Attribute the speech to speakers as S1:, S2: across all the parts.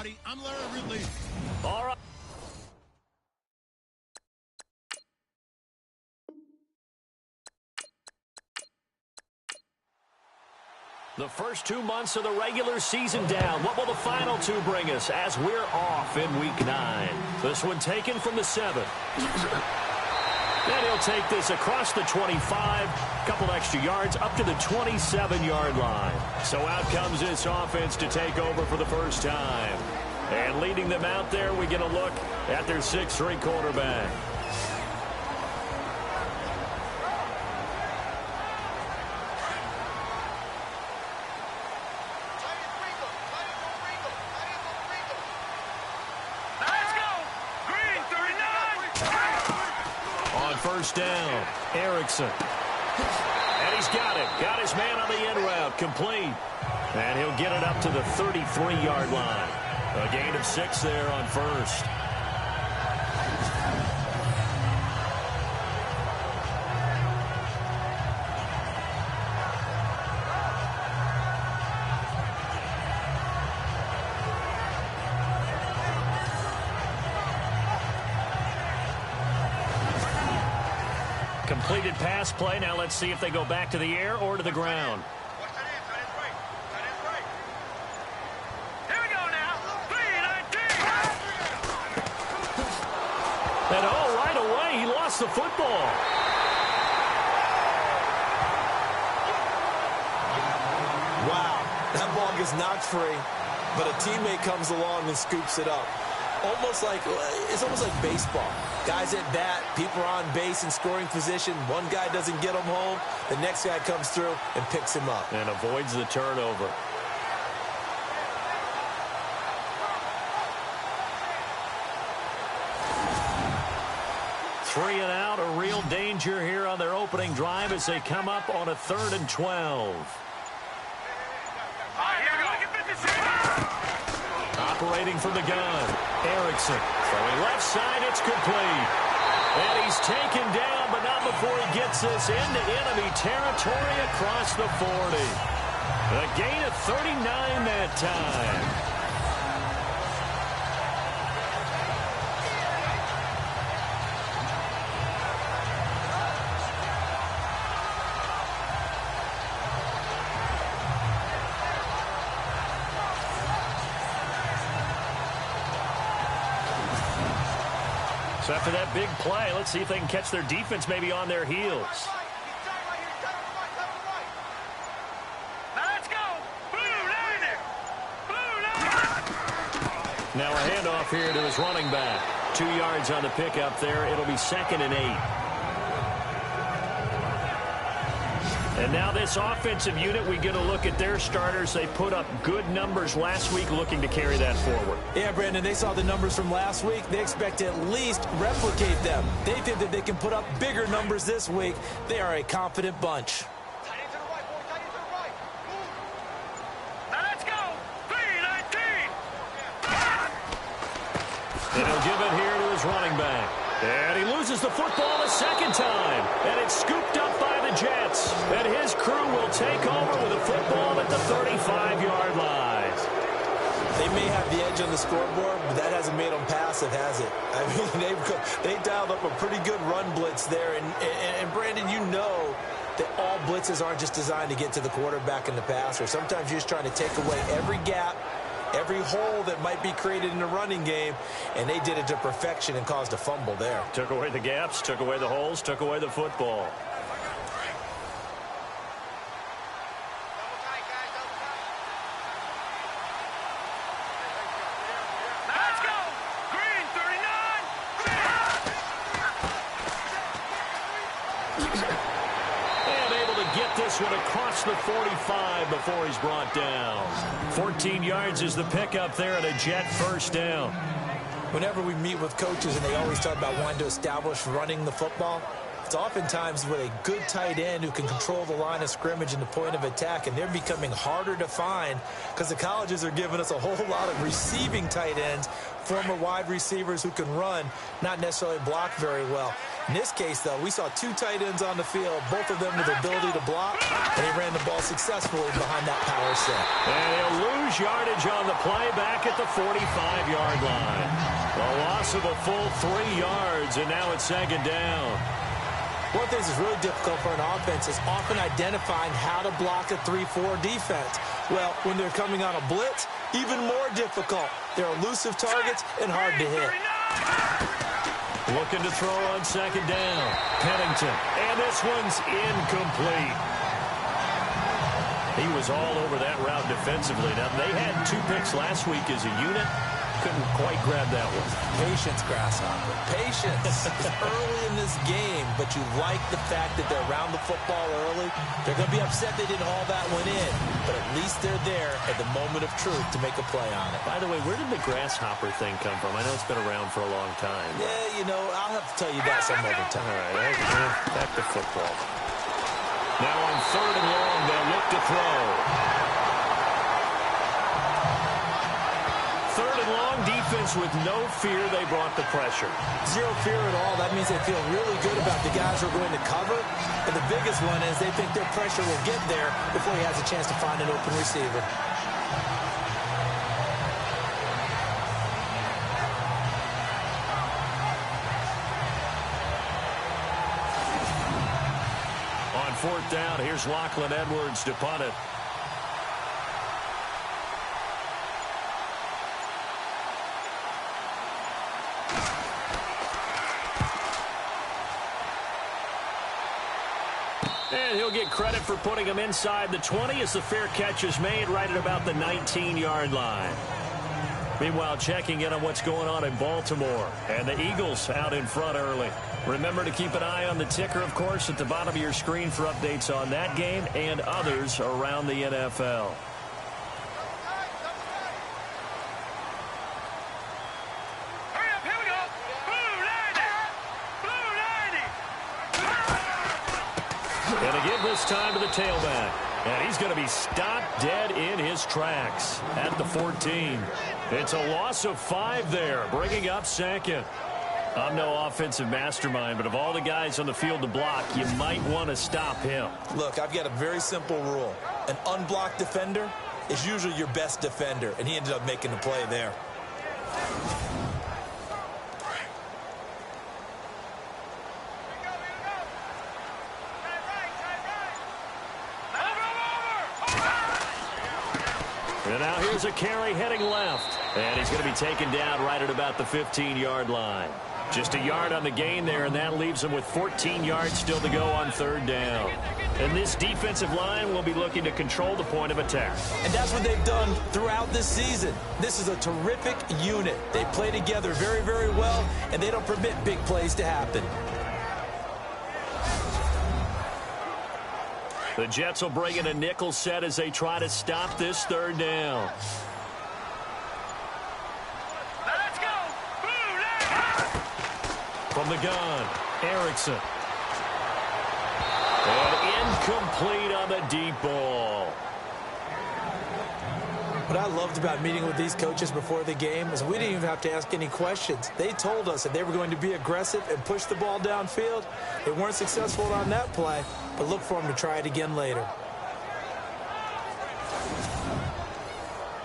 S1: everybody. I'm Larry Ridley.
S2: All right. The first 2 months of the regular season down. What will the final two bring us as we're off in Week 9? This one taken from the 7. And he'll take this across the 25, couple extra yards up to the 27-yard line. So out comes this offense to take over for the first time. And leading them out there, we get a look at their 6'3" quarterback. First down, Erickson. And he's got it. Got his man on the end route, complete. And he'll get it up to the 33-yard line. A gain of 6 there on first. Completed pass play. Now let's see if they go back to the air or to the ground.
S3: Here we go now. 3-19.
S2: And right away, he lost the football.
S4: Wow, that ball gets knocked free, but a teammate comes along and scoops it up. It's almost like baseball. Guys at bat, people are on base in scoring position. One guy doesn't get him home. The next guy comes through and picks him up.
S2: And avoids the turnover. Three and out, a real danger here on their opening drive as they come up on a 3rd and 12. Operating from the gun, Erickson. Throwing left side, it's complete. And he's taken down, but not before he gets this into enemy territory across the 40. A gain of 39 that time. So after that big play, let's see if they can catch their defense maybe on their heels.
S3: Now let's go. Blue Niner. Blue Niner.
S2: Now a handoff here to his running back. 2 yards on the pickup there. It'll be 2nd and 8. And now this offensive unit, we get a look at their starters. They put up good numbers last week, looking to carry that forward.
S4: Yeah, Brandon, they saw the numbers from last week. They expect to at least replicate them. They think that they can put up bigger numbers this week. They are a confident bunch.
S3: Now let's go. 3-19.
S2: And he'll give it here to his running back. And he loses the football a second time. And it's scooped up by the Jets. And his crew will take over with a football at the 35-yard line.
S4: They may have the edge on the scoreboard, but that hasn't made them pass it, has it? I mean, they dialed up a pretty good run blitz there. And Brandon, you know that all blitzes aren't just designed to get to the quarterback in the passer. Sometimes you're just trying to take away every gap, every hole that might be created in the running game, and they did it to perfection and caused a fumble there.
S2: Took away the gaps, took away the holes, took away the football.
S3: Let's go. Green 39.
S2: And able to get this one across the 45 before he's brought down. 14 yards is the pickup there at a Jet first down.
S4: Whenever we meet with coaches and they always talk about wanting to establish running the football, It's oftentimes with a good tight end who can control the line of scrimmage and the point of attack, and they're becoming harder to find because the colleges are giving us a whole lot of receiving tight ends, former wide receivers who can run, not necessarily block very well. In this case, though, we saw two tight ends on the field, both of them with the ability to block, and he ran the ball successfully behind that power set.
S2: And he'll lose yardage on the play back at the 45-yard line. A loss of a full 3 yards, and now it's second down.
S4: One of the things that's really difficult for an offense is often identifying how to block a 3-4 defense. Well, when they're coming on a blitz, even more difficult. They're elusive targets and hard to hit.
S2: Looking to throw on second down. Pennington. And this one's incomplete. He was all over that route defensively. Now, they had 2 picks last week as a unit. Couldn't quite grab that one.
S4: Patience, Grasshopper. Patience. It's early in this game, but you like the fact that they're around the football early. They're going to be upset they didn't haul that one in, but at least they're there at the moment of truth to make a play on it.
S2: By the way, where did the grasshopper thing come from? I know it's been around for a long time.
S4: Yeah, you know, I'll have to tell you that some other time.
S2: All right, back to football. Now on 3rd and long, they'll look to throw. 3rd and long, defense with no fear. They brought the pressure.
S4: Zero fear at all. That means they feel really good about the guys who are going to cover. And the biggest one is they think their pressure will get there before he has a chance to find an open receiver.
S2: On 4th down, here's Lachlan Edwards to punt it. And he'll get credit for putting him inside the 20 as the fair catch is made right at about the 19-yard line. Meanwhile, checking in on what's going on in Baltimore. And the Eagles out in front early. Remember to keep an eye on the ticker, of course, at the bottom of your screen for updates on that game and others around the NFL.
S3: Hurry up, here we go. Blue 90. Blue 90.
S2: And a give this time to the tailback. And he's going to be stopped dead in his tracks at the 14. It's a loss of 5 there, bringing up second. I'm no offensive mastermind, but of all the guys on the field to block, you might want to stop him.
S4: Look, I've got a very simple rule. An unblocked defender is usually your best defender, and he ended up making the play there.
S2: And now here's a carry heading left. And he's going to be taken down right at about the 15-yard line. Just a yard on the gain there, and that leaves him with 14 yards still to go on 3rd down. And this defensive line will be looking to control the point of attack.
S4: And that's what they've done throughout this season. This is a terrific unit. They play together very, very well, and they don't permit big plays to happen.
S2: The Jets will bring in a nickel set as they try to stop this 3rd down.
S3: Let's go. Blue 90.
S2: From the gun, Erickson. And incomplete on the deep ball.
S4: What I loved about meeting with these coaches before the game is we didn't even have to ask any questions. They told us that they were going to be aggressive and push the ball downfield. They weren't successful on that play, but look for them to try it again later.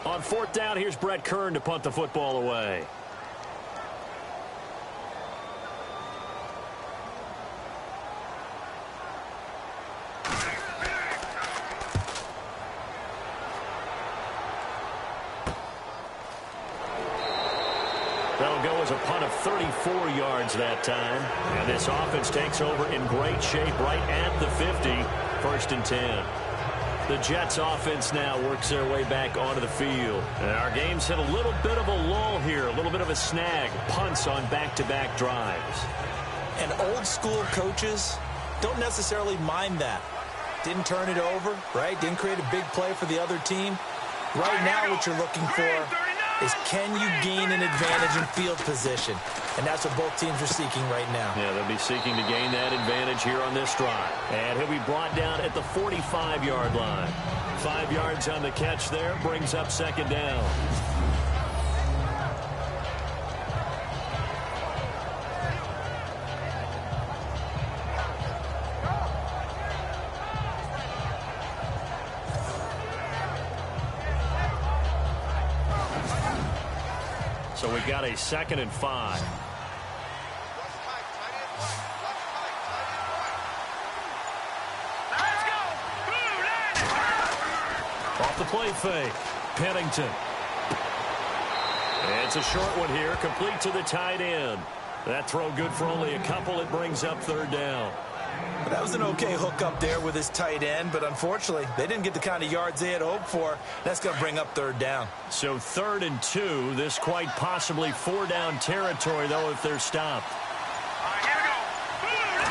S2: On 4th down, here's Brett Kern to punt the football away. That'll go as a punt of 34 yards that time. And this offense takes over in great shape right at the 50. 1st and 10. The Jets offense now works their way back onto the field. And our game's hit a little bit of a lull here, a little bit of a snag. Punts on back-to-back drives.
S4: And old school coaches don't necessarily mind that. Didn't turn it over, right? Didn't create a big play for the other team. Right now what you're looking for is can you gain an advantage in field position? And that's what both teams are seeking right now.
S2: Yeah, they'll be seeking to gain that advantage here on this drive. And he'll be brought down at the 45-yard line. 5 yards on the catch there, brings up second down. So we've got a 2nd and 5.
S3: Let's go.
S2: Off the play fake. Pennington. It's a short one here, complete to the tight end. That throw good for only a couple. It brings up 3rd down.
S4: But that was an okay hook up there with his tight end, but unfortunately, they didn't get the kind of yards they had hoped for. That's going to bring up 3rd down.
S2: So 3rd and 2. This quite possibly 4-down territory, though, if they're stopped.
S3: All right, here we go.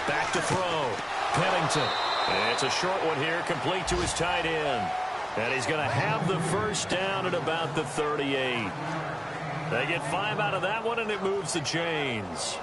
S2: Back to throw. Pennington. It's a short one here, complete to his tight end. And he's going to have the 1st down at about the 38. They get 5 out of that one, and it moves the chains.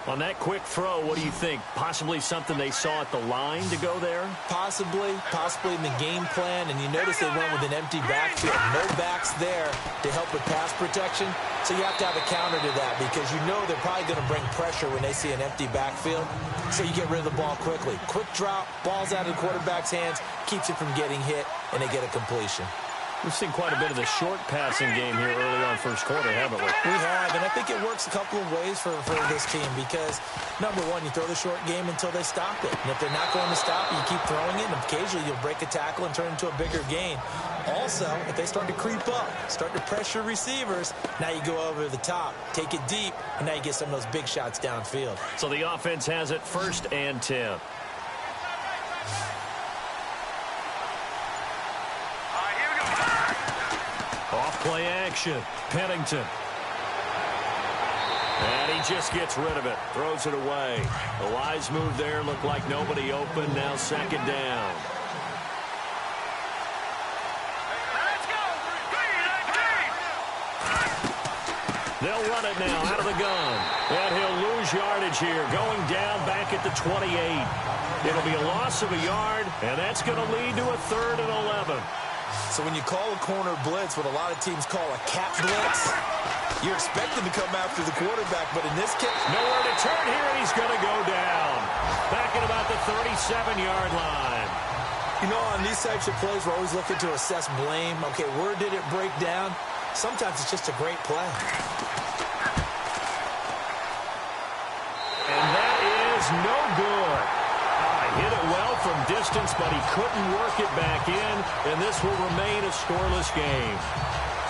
S2: On that quick throw, what do you think? Possibly something they saw at the line to go there?
S4: Possibly in the game plan, and you notice they went with an empty backfield. No backs there to help with pass protection, so you have to have a counter to that because you know they're probably going to bring pressure when they see an empty backfield, so you get rid of the ball quickly. Quick drop, ball's out of the quarterback's hands, keeps it from getting hit, and they get a completion.
S2: We've seen quite a bit of the short passing game here early on first quarter, haven't we?
S4: We have, and I think it works a couple of ways for this team because, number one, you throw the short game until they stop it. And if they're not going to stop it, you keep throwing it, and occasionally you'll break a tackle and turn it into a bigger gain. Also, if they start to creep up, start to pressure receivers, now you go over the top, take it deep, and now you get some of those big shots downfield.
S2: So the offense has it 1st and 10. Off-play action. Pennington. And he just gets rid of it. Throws it away. A wise move there. Looked like nobody open. Now 2nd down.
S3: Let's go.
S2: They'll run it now out of the gun. And he'll lose yardage here. Going down back at the 28. It'll be a loss of a yard, and that's going to lead to a 3rd and 11.
S4: So when you call a corner blitz, what a lot of teams call a cat blitz, you're expecting to come after the quarterback, but in this case,
S2: nowhere to turn here, and he's going to go down. Back at about the 37-yard line.
S4: You know, on these types of plays, we're always looking to assess blame. Okay, where did it break down? Sometimes it's just a great play.
S2: And that is no good. Hit it well from distance, but he couldn't work it back in, and this will remain a scoreless game.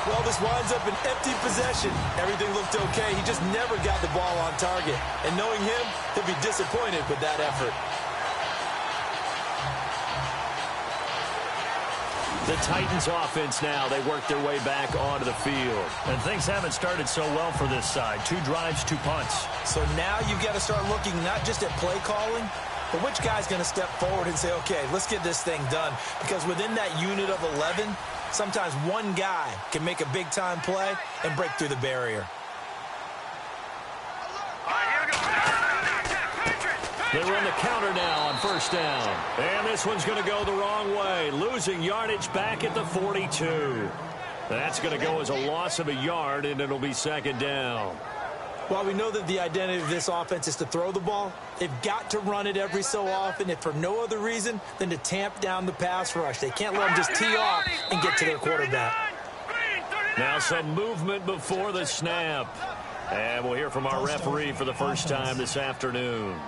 S4: Well, this winds up an empty possession. Everything looked okay. He just never got the ball on target. And knowing him, he'll be disappointed with that effort.
S2: The Titans offense now, they work their way back onto the field. And things haven't started so well for this side. 2 drives, 2 punts.
S4: So now you've got to start looking not just at play calling, but which guy's going to step forward and say, okay, let's get this thing done. Because within that unit of 11, sometimes one guy can make a big-time play and break through the barrier.
S2: They run the counter now on 1st down. And this one's going to go the wrong way. Losing yardage back at the 42. That's going to go as a loss of a yard, and it'll be 2nd down.
S4: While we know that the identity of this offense is to throw the ball, they've got to run it every so often, if for no other reason than to tamp down the pass rush. They can't let them just tee off and get to their quarterback.
S2: Now some movement before the snap. And we'll hear from our referee for the first time this afternoon.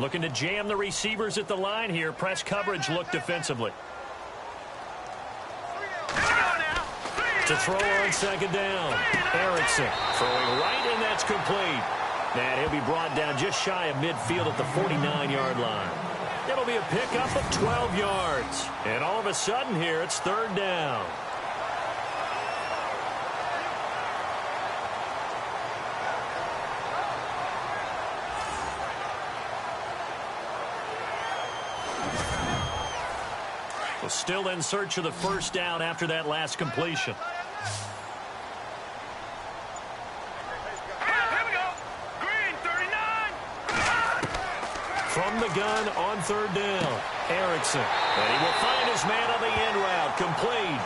S2: Looking to jam the receivers at the line here. Press coverage look defensively. To throw on 2nd down. Erickson throwing right, and that's complete. And he'll be brought down just shy of midfield at the 49-yard line. It'll be a pickup of 12 yards. And all of a sudden here, it's 3rd down. Well, still in search of the first down after that last completion.
S3: Here we go. Green, 39.
S2: From the gun on third down, Erickson. And he will find his man on the end route, complete.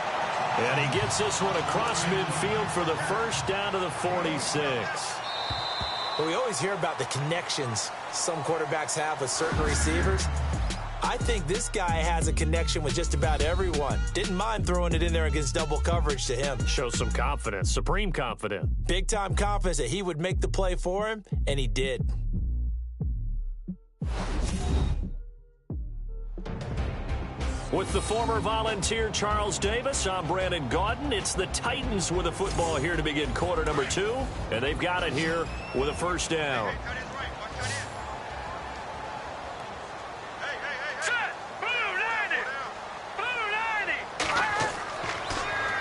S2: And he gets this one across midfield for the first down to the 46.
S4: Well, we always hear about the connections some quarterbacks have with certain receivers. I think this guy has a connection with just about everyone. Didn't mind throwing it in there against double coverage to him.
S2: Shows some confidence, supreme confidence.
S4: Big-time confidence that he would make the play for him, and he did.
S2: With the former Volunteer Charles Davis, I'm Brandon Gaudin. It's the Titans with the football here to begin quarter number 2, and they've got it here with a first down.
S3: Set. Blue 90. Blue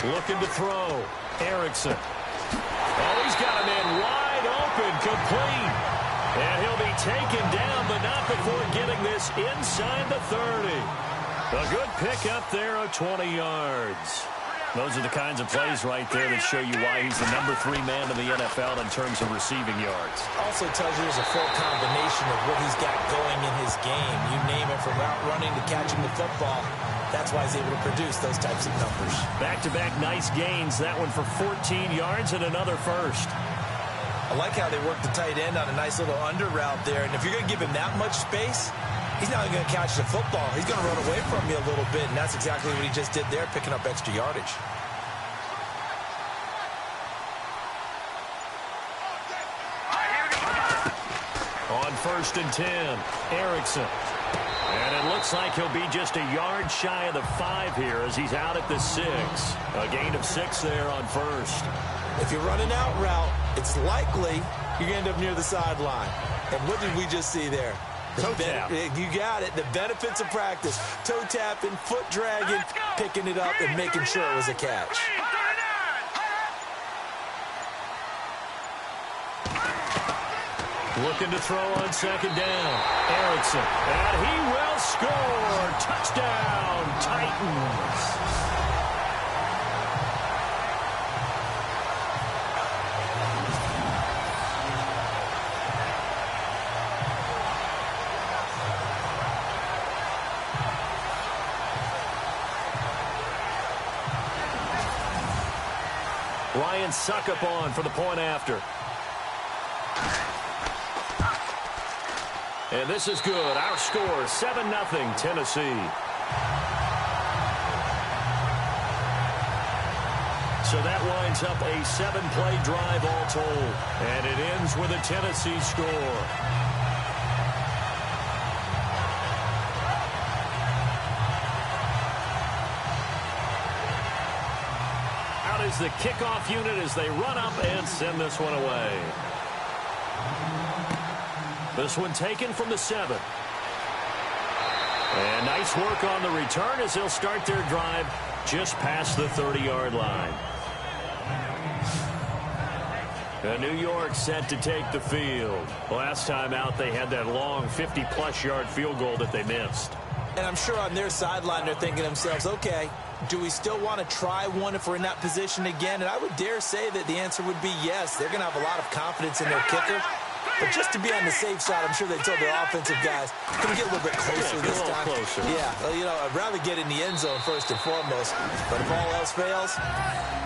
S3: 90.
S2: Looking to throw. Erickson. Oh, he's got a man wide open, complete. And he'll be taken down, but not before getting this inside the 30. A good pick up there of 20 yards. Those are the kinds of plays right there that show you why he's the number 3 man in the NFL in terms of receiving yards.
S4: Also tells you there's a full combination of what he's got going in his game. You name it, from route running to catching the football. That's why he's able to produce those types of numbers.
S2: Back-to-back nice gains. That one for 14 yards and another first.
S4: I like how they work the tight end on a nice little under route there. And if you're going to give him that much space, he's not going to catch the football. He's going to run away from you a little bit, and that's exactly what he just did there, picking up extra yardage.
S2: On 1st and 10, Erickson. And it looks like he'll be just a yard shy of the 5 here as he's out at the 6. A gain of 6 there on 1st.
S4: If you're running out route, it's likely you're going to end up near the sideline. And what did we just see there?
S2: Toe tap.
S4: You got it. The benefits of practice. Toe tapping, foot dragging, picking it up, and making sure it was a catch.
S2: Looking to throw on 2nd down. Erickson. And he will score. Touchdown, Titans. Ryan Suckup on for the point after. And this is good. Our score, 7-0 Tennessee. So that winds up a 7-play drive all told. And it ends with a Tennessee score. Is the kickoff unit as they run up and send this one away. This one taken from the 7. And nice work on the return as they'll start their drive just past the 30-yard line. And New York set to take the field. Last time out, they had that long 50-plus yard field goal that they missed.
S4: And I'm sure on their sideline they're thinking to themselves, okay, do we still want to try one if we're in that position again? And I would dare say that the answer would be yes. They're going to have a lot of confidence in their kicker. But just to be on the safe side, I'm sure they told their offensive guys, can we get a little bit closer this time?
S2: Closer.
S4: Yeah, well, you know, I'd rather get in the end zone first and foremost. But if all else fails,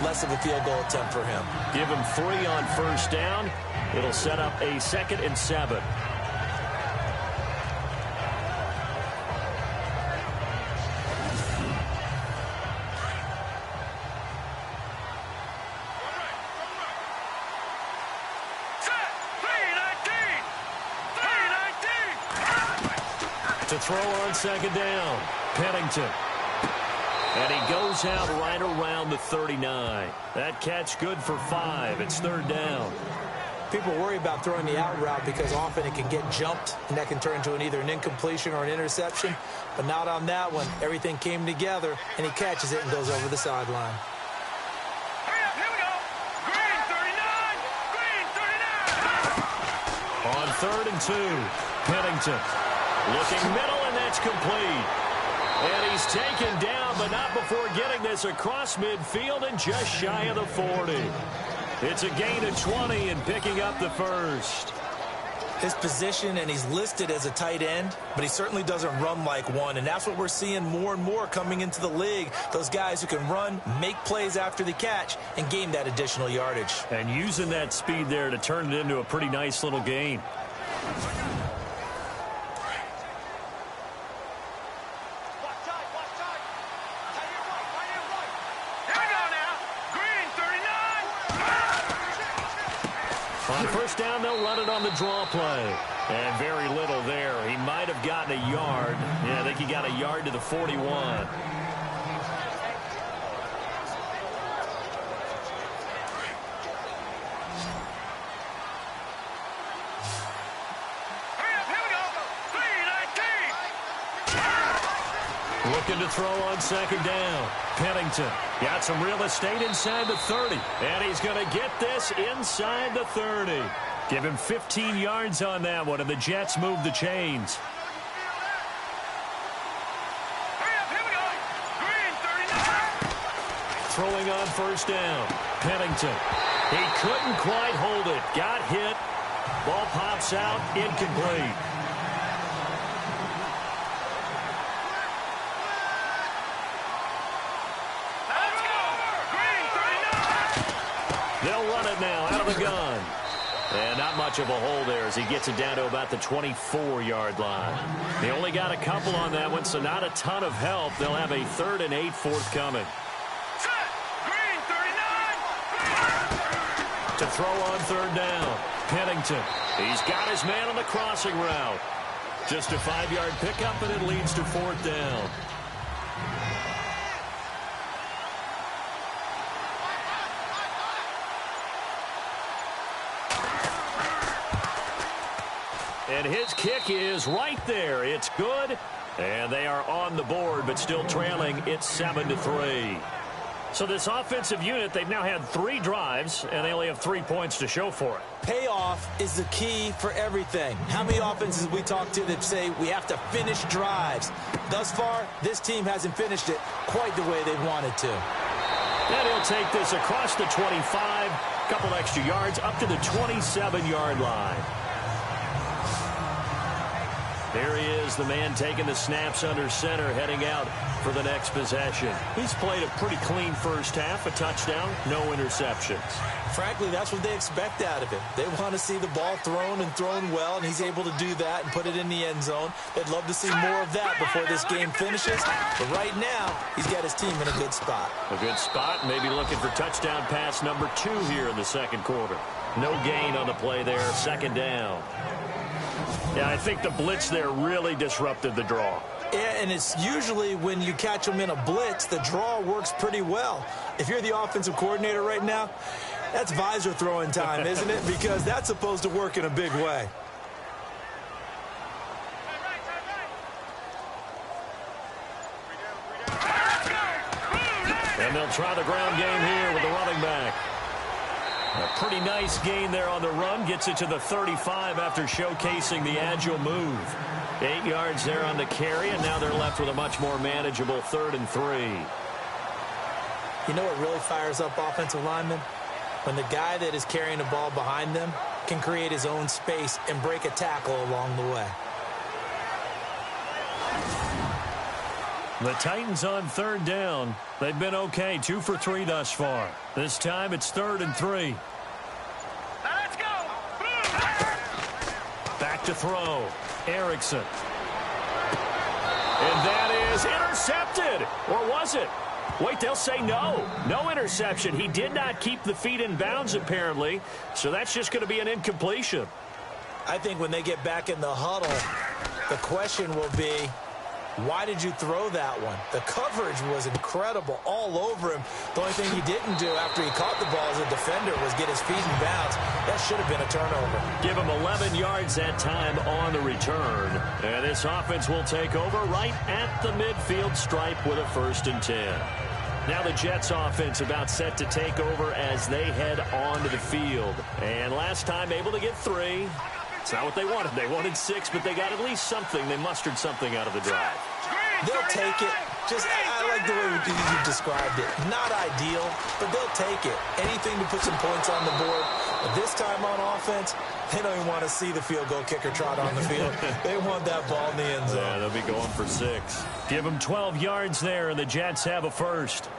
S4: less of a field goal attempt for him.
S2: Give him 3 on 1st down. It'll set up a 2nd and 7. To throw on 2nd down, Pennington. And he goes out right around the 39. That catch good for 5. It's 3rd down.
S4: People worry about throwing the out route because often it can get jumped, and that can turn into either an incompletion or an interception. But not on that one. Everything came together, and he catches it and goes over the sideline.
S3: Here we go. Green 39. Green 39.
S2: On 3rd and 2, Pennington. Looking middle, and that's complete. And he's taken down, but not before getting this across midfield and just shy of the 40. It's a gain of 20 and picking up the first.
S4: His position, and he's listed as a tight end, but he certainly doesn't run like one, and that's what we're seeing more and more coming into the league. Those guys who can run, make plays after the catch, and gain that additional yardage.
S2: And using that speed there to turn it into a pretty nice little gain. On first down, they'll run it on the draw play. And very little there. He might have gotten a yard. Yeah, I think he got a yard to the 41. Looking to throw on second down. Pennington got some real estate inside the 30. And he's going to get this inside the 30. Give him 15 yards on that one, and the Jets move the chains. Throwing on first down. Pennington. He couldn't quite hold it. Got hit. Ball pops out. Incomplete. They'll run it now out of the gun. And not much of a hole there as he gets it down to about the 24-yard line. They only got a couple on that one, so not a ton of help. They'll have a 3rd and 8 forthcoming. To throw on third down. Pennington. He's got his man on the crossing route. Just a 5-yard pickup, and it leads to 4th down. And his kick is right there. It's good. And they are on the board, but still trailing. It's 7-3. So this offensive unit, they've now had 3 drives, and they only have 3 points to show for it.
S4: Payoff is the key for everything. How many offenses we talk to that say we have to finish drives? Thus far, this team hasn't finished it quite the way they wanted to.
S2: And he'll take this across the 25, a couple extra yards, up to the 27-yard line. There he is, the man taking the snaps under center, heading out for the next possession. He's played a pretty clean first half, a touchdown, no interceptions.
S4: Frankly, that's what they expect out of him. They want to see the ball thrown and thrown well, and he's able to do that and put it in the end zone. They'd love to see more of that before this game finishes. But right now, he's got his team in a good spot.
S2: A good spot, maybe looking for touchdown pass number 2 here in the second quarter. No gain on the play there, 2nd down. Yeah, I think the blitz there really disrupted the draw.
S4: Yeah, and it's usually when you catch them in a blitz, the draw works pretty well. If you're the offensive coordinator right now, that's visor throwing time, isn't it? Because that's supposed to work in a big way.
S2: And they'll try the ground game here with the running back. A pretty nice gain there on the run. Gets it to the 35 after showcasing the agile move. 8 yards there on the carry, and now they're left with a much more manageable 3rd and 3.
S4: You know what really fires up offensive linemen? When the guy that is carrying the ball behind them can create his own space and break a tackle along the way.
S2: The Titans on 3rd down. They've been okay, 2 for 3 thus far. This time it's 3rd and 3.
S3: Let's go.
S2: Back to throw. Erickson. And that is intercepted. Or was it? Wait, they'll say no. No interception. He did not keep the feet in bounds, apparently. So that's just going to be an incompletion.
S4: I think when they get back in the huddle, the question will be, why did you throw that one? The coverage was incredible all over him. The only thing he didn't do after he caught the ball as a defender was get his feet in bounds. That should have been a turnover.
S2: Give him 11 yards that time on the return. And this offense will take over right at the midfield stripe with a 1st and 10. Now the Jets offense about set to take over as they head onto the field. And last time able to get 3. It's not what they wanted. They wanted 6, but they got at least something. They mustered something out of the drive.
S4: They'll take it. I like the way you described it. Not ideal, but they'll take it. Anything to put some points on the board. But this time on offense, they don't even want to see the field goal kicker trot on the field. They want that ball in the end zone.
S2: Yeah, they'll be going for 6. Give them 12 yards there, and the Jets have a first.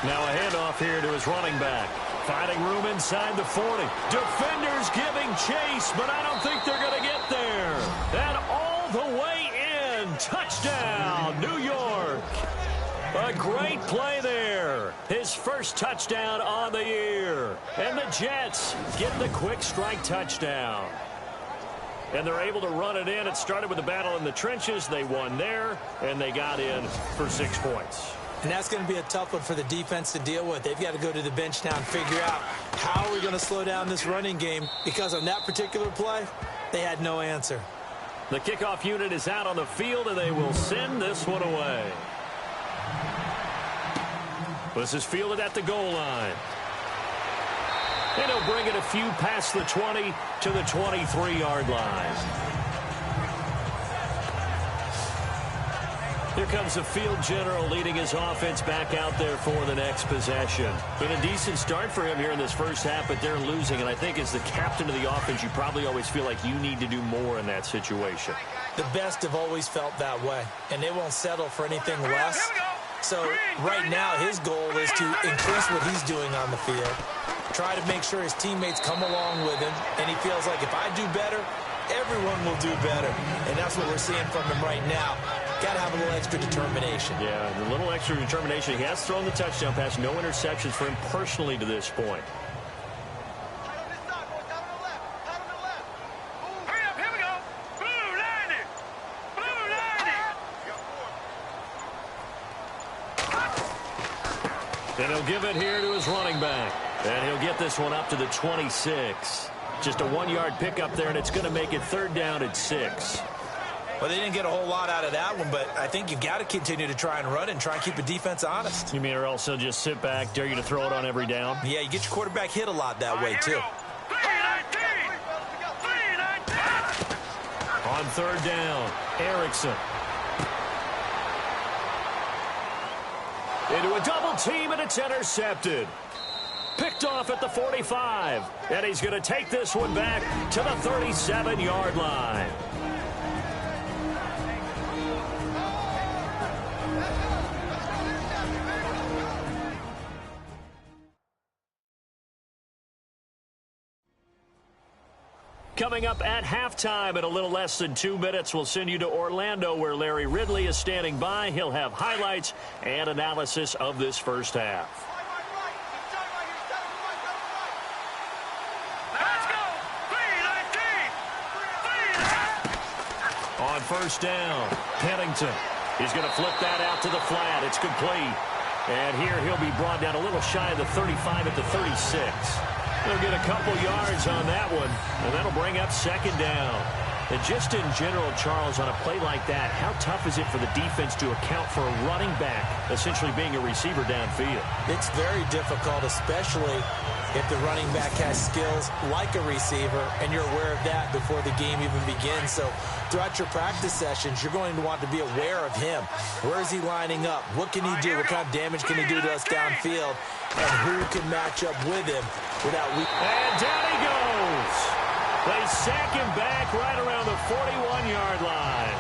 S3: Now
S2: a handoff here to his running back. Finding room inside the 40. Defenders giving chase, but I don't think they're going to get there. And all the way in. Touchdown, New York. A great play there. His first touchdown on the year. And the Jets get the quick strike touchdown. And they're able to run it in. It started with a battle in the trenches. They won there, and they got in for 6 points.
S4: And that's going to be a tough one for the defense to deal with. They've got to go to the bench now and figure out how are we going to slow down this running game, because on that particular play, they had no answer.
S2: The kickoff unit is out on the field, and they will send this one away. This is fielded at the goal line. And he'll bring it a few past the 20 to the 23-yard line. Here comes the field general leading his offense back out there for the next possession. Been a decent start for him here in this first half, but they're losing. And I think as the captain of the offense, you probably always feel like you need to do more in that situation.
S4: The best have always felt that way, and they won't settle for anything less. So right now his goal is to increase what he's doing on the field, try to make sure his teammates come along with him, and he feels like if I do better, everyone will do better. And that's what we're seeing from him right now. Got to have a little extra determination.
S2: Yeah, a little extra determination. He has thrown the touchdown pass. No interceptions for him personally to this point. And he'll give it here to his running back. And he'll get this one up to the 26. Just a 1-yard pickup there, and it's going to make it 3rd down at 6.
S4: Well, they didn't get a whole lot out of that one, but I think you've got to continue to try and run and try and keep the defense honest.
S2: You mean or else they'll just sit back, dare you to throw it on every down?
S4: Yeah, you get your quarterback hit a lot that way, too.
S2: On 3rd down, Erickson. Into a double team, and it's intercepted. Picked off at the 45. And he's going to take this one back to the 37-yard line. Coming up at halftime in a little less than 2 minutes, we'll send you to Orlando where Larry Ridley is standing by. He'll have highlights and analysis of this first half. On 1st down, Pennington. He's going to flip that out to the flat. It's complete. And here he'll be brought down a little shy of the 35 at the 36. They'll get a couple yards on that one, and that'll bring up 2nd down. And just in general, Charles, on a play like that, how tough is it for the defense to account for a running back essentially being a receiver downfield?
S4: It's very difficult, especially if the running back has skills like a receiver, and you're aware of that before the game even begins. So throughout your practice sessions, you're going to want to be aware of him. Where is he lining up? What can he do? What kind of damage can he do to us downfield? And who can match up with him without weak...
S2: And down he goes. They sack him back right around the 41-yard line.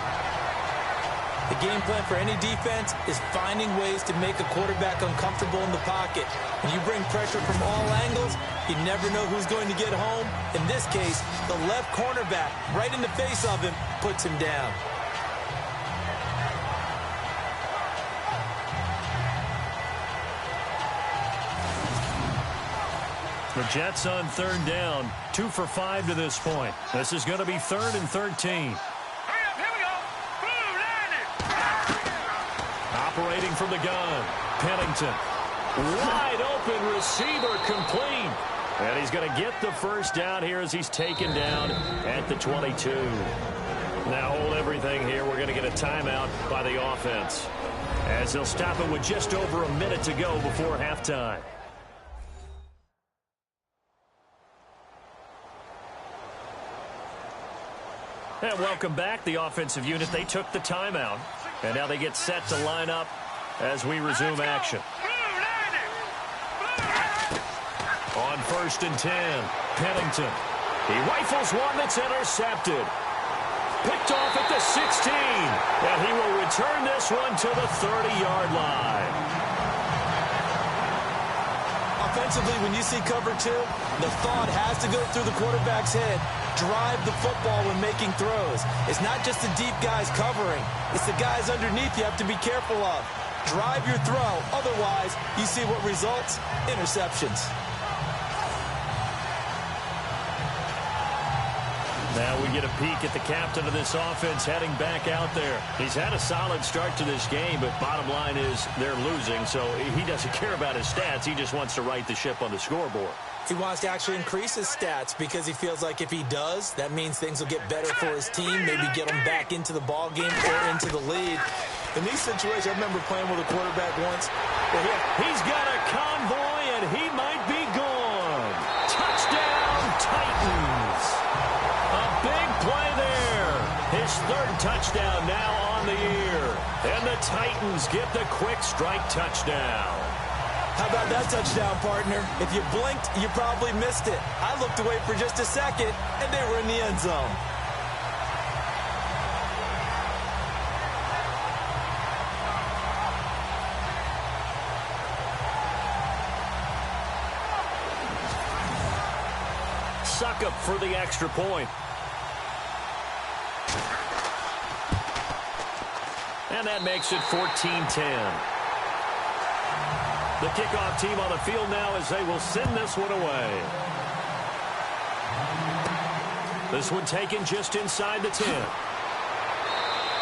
S4: The game plan for any defense is finding ways to make a quarterback uncomfortable in the pocket. When you bring pressure from all angles, you never know who's going to get home. In this case, the left cornerback, right in the face of him, puts him down.
S2: The Jets on 3rd down, 2 for 5 to this point. This is going to be 3rd and 13. Operating from the gun, Pennington. Wide open receiver complete. And he's going to get the first down here as he's taken down at the 22. Now hold everything here. We're going to get a timeout by the offense, as they'll stop it with just over a minute to go before halftime. And welcome back. The offensive unit, they took the timeout, and now they get set to line up as we resume action. On 1st and 10, Pennington. He rifles one that's intercepted. Picked off at the 16, and he will return this one to the 30-yard line.
S4: Offensively, when you see cover 2, the thought has to go through the quarterback's head. Drive the football when making throws. It's not just the deep guys covering. It's the guys underneath you have to be careful of. Drive your throw. Otherwise, you see what results? Interceptions.
S2: Now we get a peek at the captain of this offense heading back out there. He's had a solid start to this game, but bottom line is they're losing, so he doesn't care about his stats. He just wants to right the ship on the scoreboard.
S4: He wants to actually increase his stats because he feels like if he does, that means things will get better for his team, maybe get him back into the ball game or into the lead. In these situations, I remember playing with a quarterback once.
S2: He's got a convoy, and he might be gone. Touchdown, Titans. A big play there. His 3rd touchdown now on the year. And the Titans get the quick strike touchdown.
S4: How about that touchdown, partner? If you blinked, you probably missed it. I looked away for just a second, and they were in the end zone.
S2: Succop for the extra point. And that makes it 14-10. The kickoff team on the field now as they will send this one away. This one taken just inside the 10.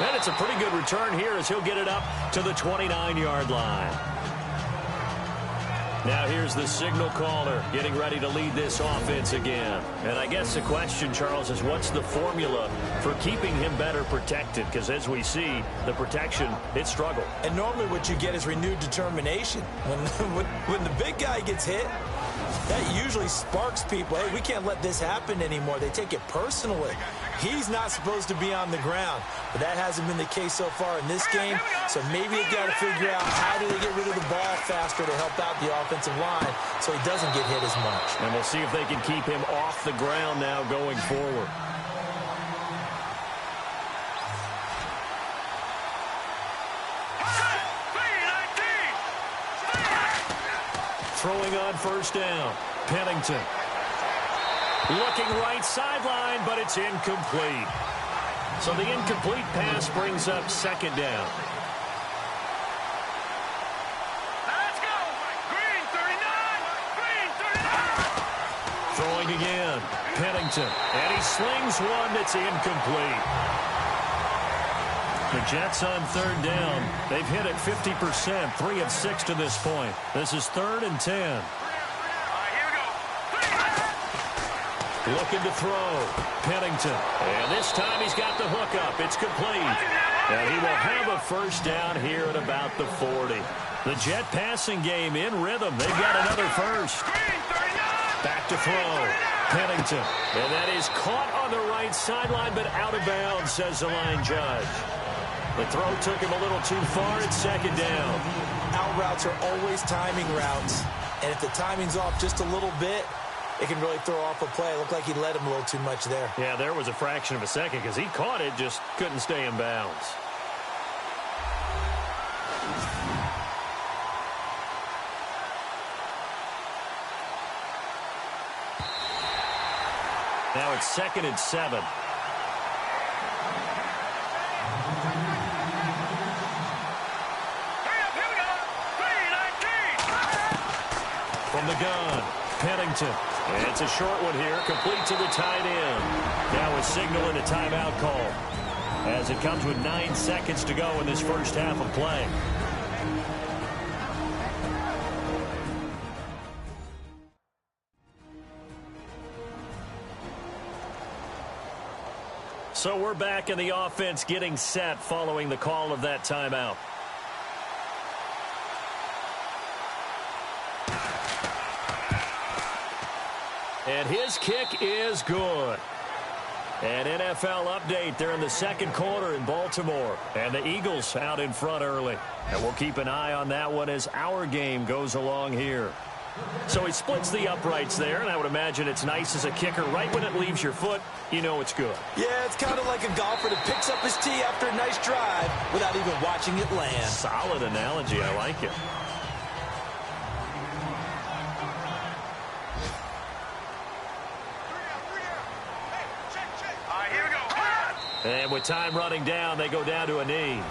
S2: And it's a pretty good return here as he'll get it up to the 29-yard line. Now here's the signal caller getting ready to lead this offense again. And I guess the question, Charles, is what's the formula for keeping him better protected? Because as we see, the protection, it struggled.
S4: And normally what you get is renewed determination. When the big guy gets hit, that usually sparks people. Hey, we can't let this happen anymore. They take it personally. He's not supposed to be on the ground, but that hasn't been the case so far in this game. So maybe they've got to figure out how do they get rid of the ball faster to help out the offensive line so he doesn't get hit as much.
S2: And we'll see if they can keep him off the ground now going forward. Throwing on 1st down, Pennington. Looking right sideline, but it's incomplete. So the incomplete pass brings up 2nd down.
S3: Let's go! Green 39! Green 39!
S2: Throwing again, Pennington. And he slings one that's incomplete. The Jets on 3rd down. They've hit it 50%, 3 of 6 to this point. This is 3rd and 10.
S3: All right, here we go.
S2: Looking to throw. Pennington. And this time he's got the hook up. It's complete. And he will have a 1st down here at about the 40. The Jet passing game in rhythm. They've got another 1st. Back to throw. Pennington. And that is caught on the right sideline, but out of bounds, says the line judge. The throw took him a little too far. It's 2nd down.
S4: Out routes are always timing routes. And if the timing's off just a little bit, it can really throw off a play. It looked like he led him a little too much there.
S2: Yeah, there was a fraction of a second because he caught it, just couldn't stay in bounds. Now it's 2nd and 7. From the gun, Pennington. And it's a short one here, complete to the tight end. Now a signal and a timeout call as it comes with 9 seconds to go in this first half of play. So we're back in the offense getting set following the call of that timeout. And his kick is good. An NFL update. They're in the second quarter in Baltimore. And the Eagles out in front early. And we'll keep an eye on that one as our game goes along here. So he splits the uprights there, and I would imagine it's nice as a kicker. Right when it leaves your foot, you know it's good.
S4: Yeah, it's kind of like a golfer that picks up his tee after a nice drive without even watching it land.
S2: Solid analogy. I like it.
S3: Here we go.
S2: And with time running down, they go down to a knee.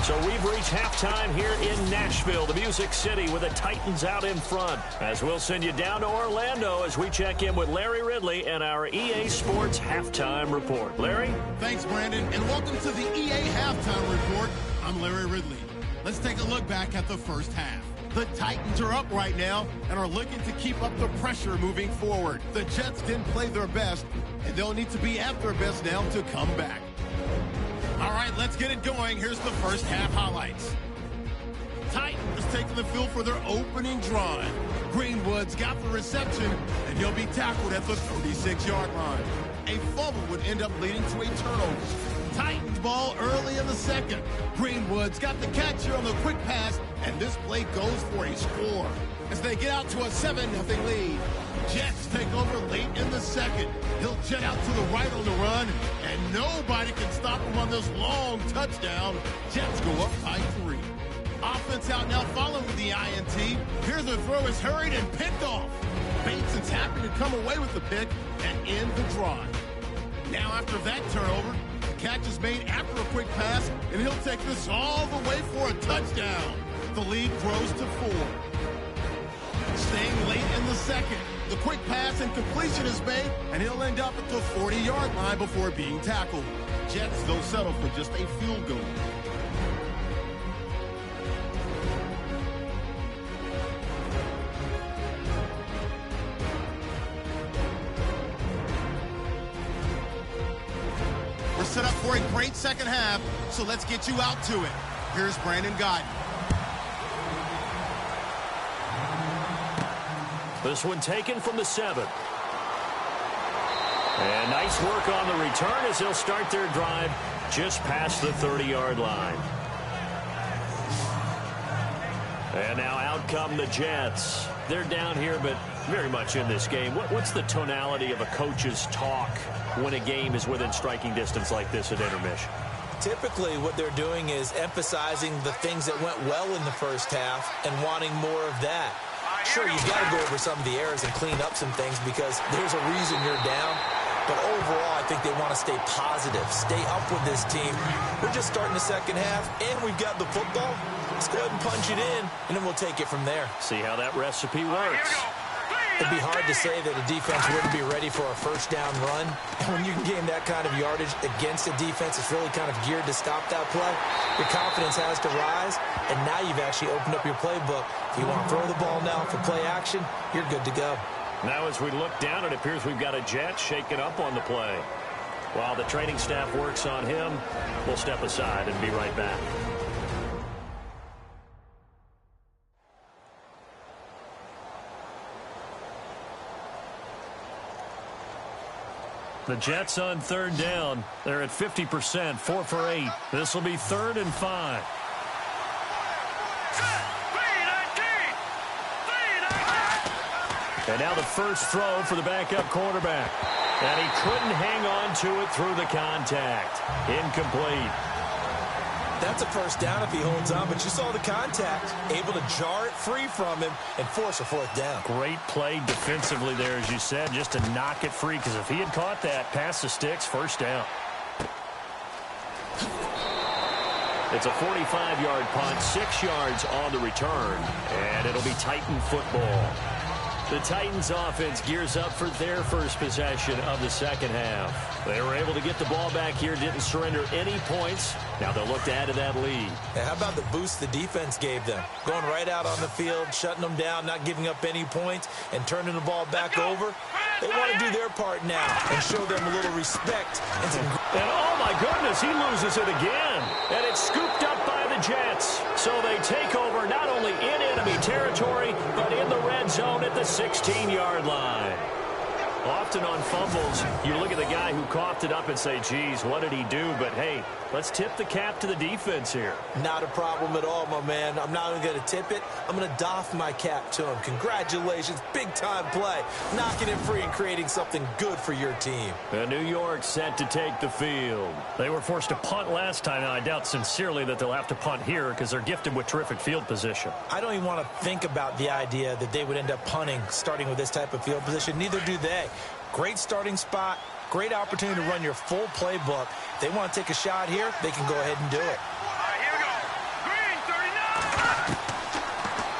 S2: So we've reached halftime here in Nashville, the Music City, with the Titans out in front. As we'll send you down to Orlando as we check in with Larry Ridley and our EA Sports Halftime Report. Larry?
S1: Thanks, Brandon, and welcome to the EA Halftime Report. I'm Larry Ridley. Let's take a look back at the first half. The Titans are up right now and are looking to keep up the pressure moving forward. The Jets didn't play their best, and they'll need to be at their best now to come back. All right, let's get it going. Here's the first half highlights. Titans taking the field for their opening drive. Greenwood's got the reception, and he'll be tackled at the 36-yard line. A fumble would end up leading to a turnover. Titans ball early in the second. Greenwood's got the catch here on the quick pass, and this play goes for a score as they get out to a 7-0 lead. Jets take over late in the second. He'll jet out to the right on the run, and nobody can stop him on this long touchdown. Jets go up by 3. Offense out now following the INT. Here the throw is hurried and picked off. Bateson's happy to come away with the pick and end the drive. Now after that turnover, the catch is made after a quick pass, and he'll take this all the way for a touchdown. The lead grows to 4. Staying late in the second, the quick pass and completion is made, and he'll end up at the 40-yard line before being tackled. Jets, though, settle for just a field goal. We're set up for a great second half, so let's get you out to it. Here's Brandon Gaudin.
S2: This one taken from the 7. And nice work on the return as they'll start their drive just past the 30-yard line. And now out come the Jets. They're down here, but very much in this game. What's the tonality of a coach's talk when a game is within striking distance like this at intermission?
S4: Typically, what they're doing is emphasizing the things that went well in the first half and wanting more of that. Sure, you've got to go over some of the errors and clean up some things because there's a reason you're down. But overall, I think they want to stay positive, stay up with this team. We're just starting the second half, and we've got the football. Let's go ahead and punch it in, and then we'll take it from there.
S2: See how that recipe works.
S4: It'd be hard to say that a defense wouldn't be ready for a first down run. And when you can gain that kind of yardage against a defense, it's really kind of geared to stop that play. Your confidence has to rise, and now you've actually opened up your playbook. If you want to throw the ball now for play action, you're good to go.
S2: Now as we look down, it appears we've got a Jet shaking up on the play. While the training staff works on him, we'll step aside and be right back. The Jets on third down. They're at 50%, 4 for 8. This will be 3rd and 5. And now the first throw for the backup quarterback. And he couldn't hang on to it through the contact. Incomplete.
S4: That's a first down if he holds on, but you saw the contact. Able to jar it free from him and force a 4th down.
S2: Great play defensively there, as you said, just to knock it free, because if he had caught that, past the sticks, first down. It's a 45-yard punt, 6 yards on the return, and it'll be Titan football. The Titans offense gears up for their first possession of the second half. They were able to get the ball back here, didn't surrender any points. Now they'll look to add to that lead.
S4: How about the boost the defense gave them? Going right out on the field, shutting them down, not giving up any points, and turning the ball back over. They want to do their part now and show them a little respect.
S2: And oh my goodness, he loses it again. And it's scooped up by the Jets. So they take over not only in enemy territory, but in the red zone at the 16-yard line. Often on fumbles, you look at the guy who coughed it up and say, geez, what did he do? But, hey, let's tip the cap to the defense here.
S4: Not a problem at all, my man. I'm not even going to tip it. I'm going to doff my cap to him. Congratulations. Big-time play. Knocking it free and creating something good for your team.
S2: And New York set to take the field. They were forced to punt last time, and I doubt sincerely that they'll have to punt here because they're gifted with terrific field position.
S4: I don't even want to think about the idea that they would end up punting starting with this type of field position. Neither do they. Great starting spot, great opportunity to run your full playbook. If they want to take a shot here, they can go ahead and do it.
S3: All right, here we go. Green,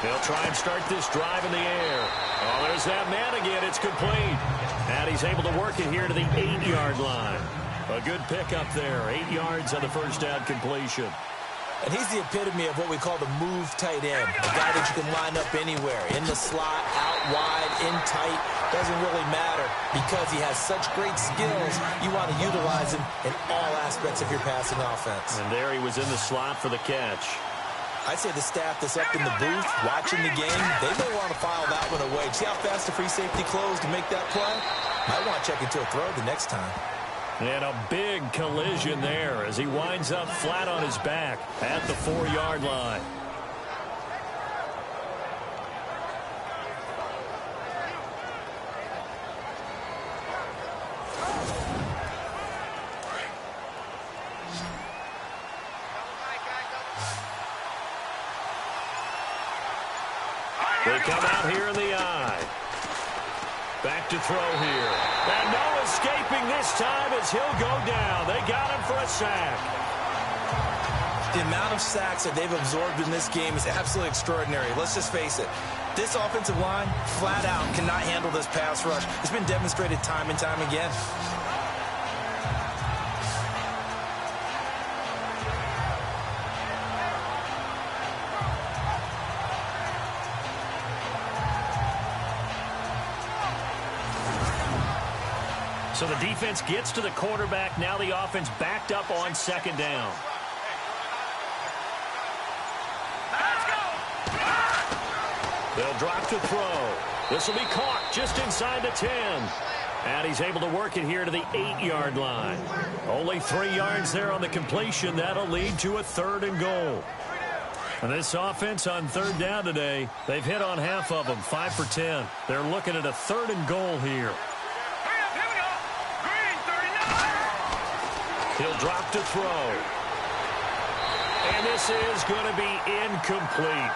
S3: 39.
S2: They'll try and start this drive in the air. Oh, there's that man again. It's complete. And he's able to work it here to the 8-yard line. A good pickup there. 8 yards on the first down completion.
S4: And he's the epitome of what we call the move tight end. A guy that you can line up anywhere. In the slot, out wide, in tight. Doesn't really matter because he has such great skills. You want to utilize him in all aspects of your passing offense.
S2: And there he was in the slot for the catch.
S4: I'd say the staff that's up in the booth watching the game, they may want to file that one away. See how fast the free safety closed to make that play? Might want to check into a throw the next time.
S2: And a big collision there as he winds up flat on his back at the 4-yard line. They come out here in the eye. Back to throw here. And no escaping this time as he'll go down. They got him for a sack.
S4: The amount of sacks that they've absorbed in this game is absolutely extraordinary. Let's just face it. This offensive line, flat out, cannot handle this pass rush. It's been demonstrated time and time again.
S2: So the defense gets to the quarterback. Now the offense backed up on second down. They'll drop to throw. This will be caught just inside the 10. And he's able to work it here to the 8-yard line. Only 3 yards there on the completion. That'll lead to a 3rd and goal. And this offense on 3rd down today, they've hit on half of them, 5 for 10. They're looking at a 3rd and goal here. He'll drop to throw. And this is going to be incomplete.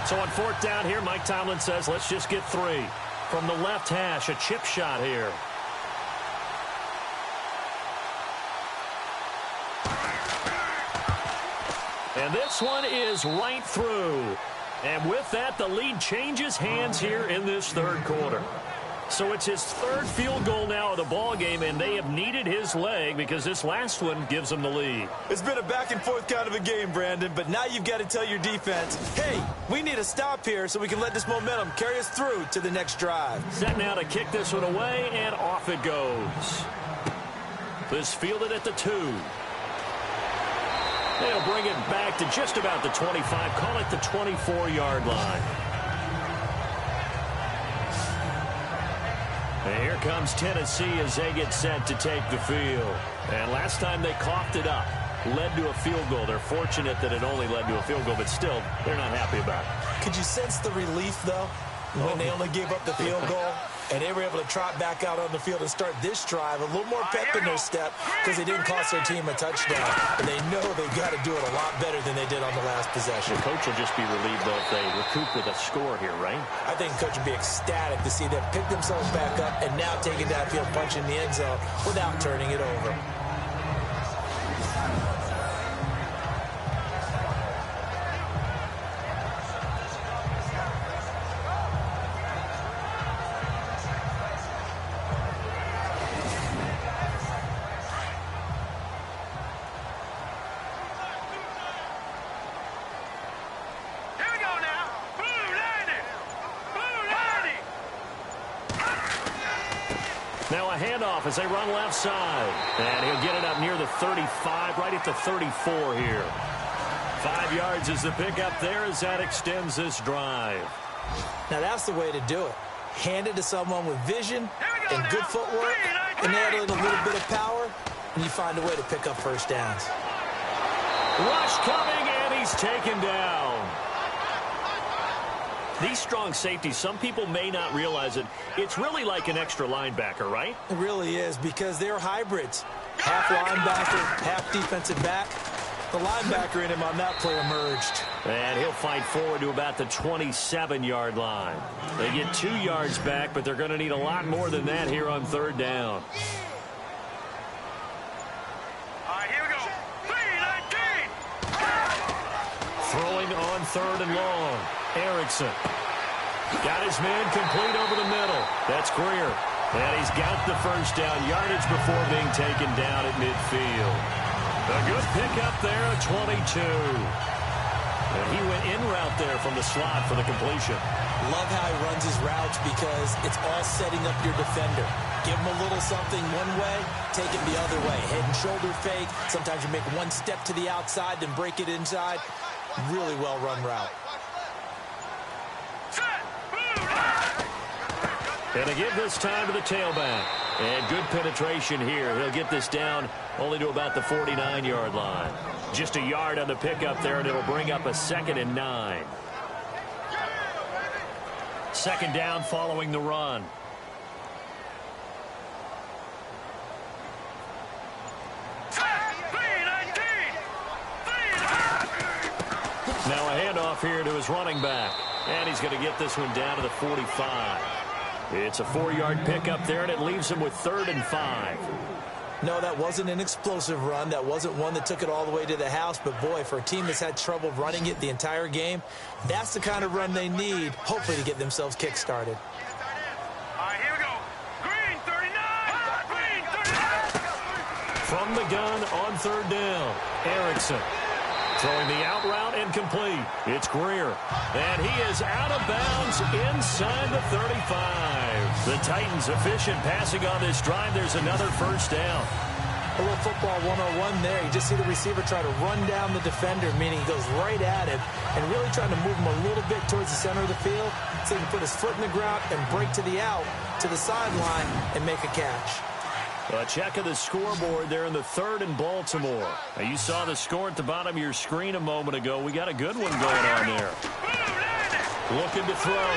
S2: So on 4th down here, Mike Tomlin says, let's just get 3. From the left hash, a chip shot here. And this one is right through. And with that, the lead changes hands here in this 3rd quarter. So it's his 3rd field goal now of the ball game, and they have needed his leg because this last one gives them the lead.
S4: It's been a back-and-forth kind of a game, Brandon, but now you've got to tell your defense, hey, we need a stop here so we can let this momentum carry us through to the next drive.
S2: Set now to kick this one away, and off it goes. This fielded at the 2. They'll bring it back to just about the 25, call it the 24-yard line. And here comes Tennessee as they get set to take the field. And last time they coughed it up, led to a field goal. They're fortunate that it only led to a field goal, but still, they're not happy about it.
S4: Could you sense the relief, though, when they only gave up the field goal? And they were able to trot back out on the field and start this drive. A little more pep in their step because they didn't cost their team a touchdown. And they know they've got to do it a lot better than they did on the last possession.
S2: The coach will just be relieved, though, if they recoup with a score here, right?
S4: I think the coach would be ecstatic to see them pick themselves back up and now taking that field, punching the end zone without turning it over.
S2: off as they run left side. And he'll get it up near the 35, right at the 34 here. 5 yards is the pickup there as that extends this drive.
S4: Now that's the way to do it. Hand it to someone with vision and good footwork, and add in a little bit of power, and you find a way to pick up first downs.
S2: Rush coming, and he's taken down. These strong safeties, some people may not realize it. It's really like an extra linebacker, right?
S4: It really is, because they're hybrids. Half linebacker, half defensive back. The linebacker in him on that play emerged.
S2: And he'll fight forward to about the 27-yard line. They get 2 yards back, but they're going to need a lot more than that here on third down.
S3: All right, here we go. 3-19.
S2: Throwing on third and long. Erickson. Got his man complete over the middle. That's Greer. And he's got the first down yardage before being taken down at midfield. A good pickup there at 22. And he went in route there from the slot for the completion.
S4: Love how he runs his routes because it's all setting up your defender. Give him a little something one way, take it the other way. Head and shoulder fake. Sometimes you make one step to the outside, then break it inside. Really well run route.
S2: And they give this time to the tailback. And good penetration here. He'll get this down only to about the 49-yard line. Just a yard on the pickup there, and it'll bring up a 2nd and 9. Second down following the run. Now a handoff here to his running back. And he's going to get this one down to the 45. It's a 4-yard pickup there, and it leaves him with 3rd and 5.
S4: No, that wasn't an explosive run. That wasn't one that took it all the way to the house. But, boy, for a team that's had trouble running it the entire game, that's the kind of run they need, hopefully, to get themselves kick-started.
S3: All right, here we go. Green 39. Green 39.
S2: From the gun on third down, Erickson. Throwing the out route incomplete. It's Greer. And he is out of bounds inside the 35. The Titans efficient passing on this drive. There's another first down.
S4: A little football 101 there. You just see the receiver try to run down the defender, meaning he goes right at him and really trying to move him a little bit towards the center of the field so he can put his foot in the ground and break to the out, to the sideline, and make a catch.
S2: A check of the scoreboard there in the 3rd and Baltimore. Now, you saw the score at the bottom of your screen a moment ago. We got a good one going on there. Looking to throw.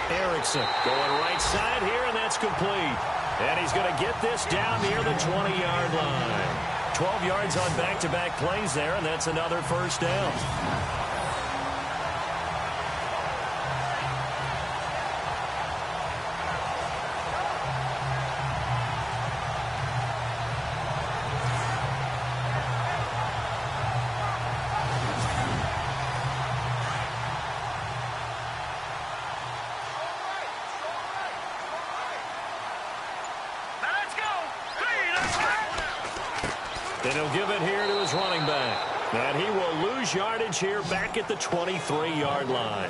S2: Erickson going right side here, and that's complete. And he's going to get this down near the 20-yard line. 12 yards on back-to-back plays there, and that's another first down. And he'll give it here to his running back. And he will lose yardage here back at the 23-yard line.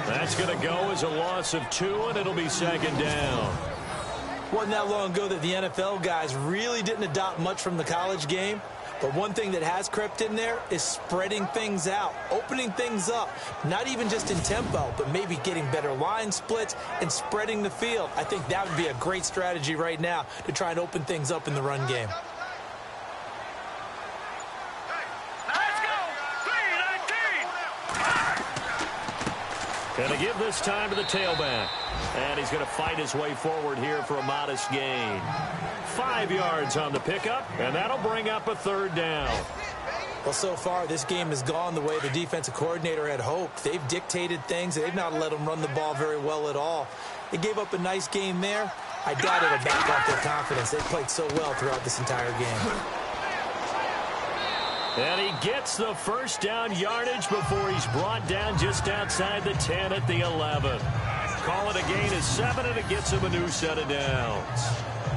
S2: That's going to go as a loss of 2, and it'll be 2nd down.
S4: Wasn't that long ago that the NFL guys really didn't adopt much from the college game. But one thing that has crept in there is spreading things out, opening things up, not even just in tempo, but maybe getting better line splits and spreading the field. I think that would be a great strategy right now to try and open things up in the run game.
S2: Going to give this time to the tailback. And he's going to fight his way forward here for a modest gain. 5 yards on the pickup, and that'll bring up a 3rd down.
S4: Well, so far, this game has gone the way the defensive coordinator had hoped. They've dictated things. They've not let them run the ball very well at all. They gave up a nice game there. I doubt it'll back off their confidence. They played so well throughout this entire game.
S2: And he gets the first down yardage before he's brought down just outside the 10 at the 11. Call it a gain of 7, and it gets him a new set of downs.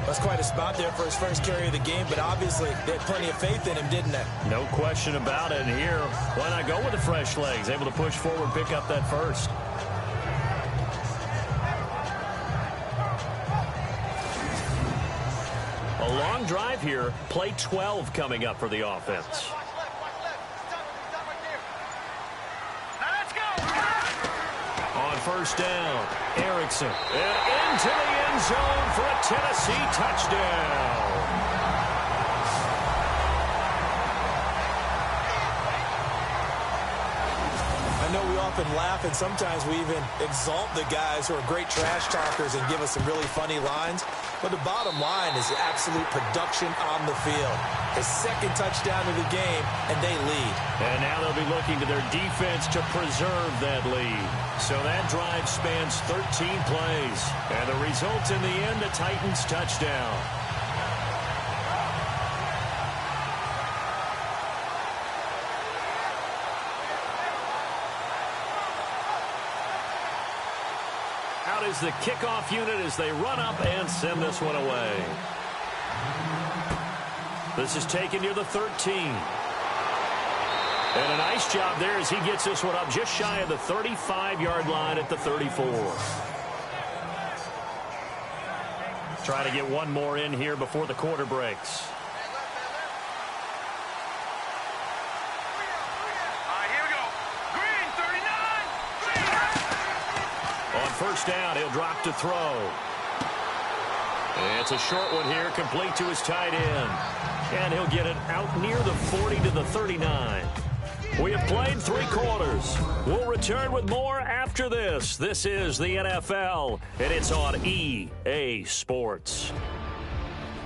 S4: That's quite a spot there for his first carry of the game, but obviously they had plenty of faith in him, didn't they?
S2: No question about it. And here, why not go with the fresh legs? Able to push forward, pick up that first. long drive here. Play 12 coming up for the offense. On first down, Erickson. And into the end zone for a Tennessee touchdown.
S4: I know we often laugh, and sometimes we even exalt the guys who are great trash talkers and give us some really funny lines. But the bottom line is absolute production on the field. His second touchdown of the game, and they lead.
S2: And now they'll be looking to their defense to preserve that lead. So that drive spans 13 plays. And the result in the end, a Titans touchdown. Out is the kickoff unit as they run up and send this one away. This is taken near the 13. And a nice job there as he gets this one up just shy of the 35-yard line at the 34. Trying to get one more in here before the quarter breaks. First down, he'll drop to throw. It's a short one here, complete to his tight end. And he'll get it out near the 40 to the 39. We have played 3 quarters. We'll return with more after this. This is the NFL, and it's on EA Sports.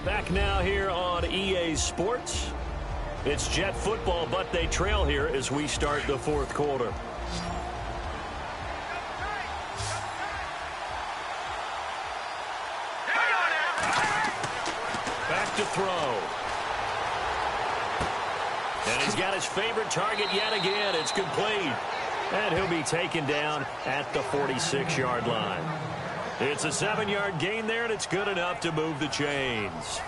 S2: Back now here on EA Sports. It's Jet football, but they trail here as we start the 4th quarter. To throw. And he's got his favorite target yet again. It's complete. And he'll be taken down at the 46-yard line. It's a 7-yard gain there, and it's good enough to move the chains.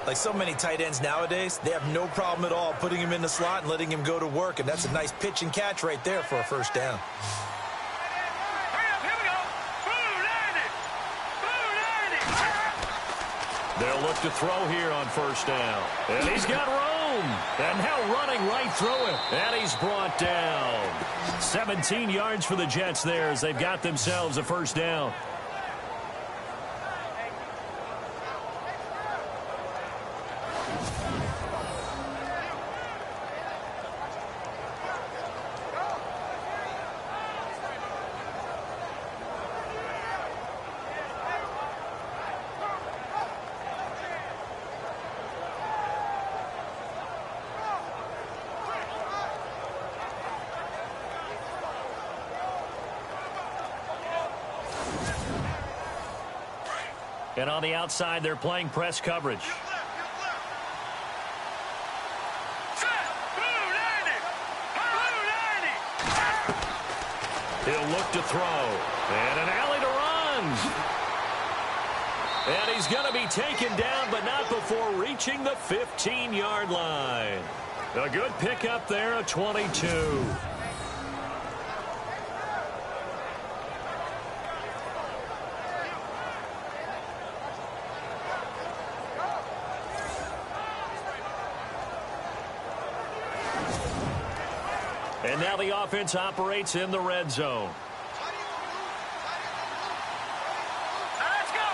S4: Like so many tight ends nowadays, they have no problem at all putting him in the slot and letting him go to work. And that's a nice pitch and catch right there for a first down.
S2: They'll look to throw here on first down. And he's got room. And now running right through it. And he's brought down. 17 yards for the Jets there as they've got themselves a first down. And on the outside, they're playing press coverage. He'll look to throw. And an alley to run. And he's going to be taken down, but not before reaching the 15-yard line. A good pickup there, a 22. And now the offense operates in the red zone.
S3: Let's go!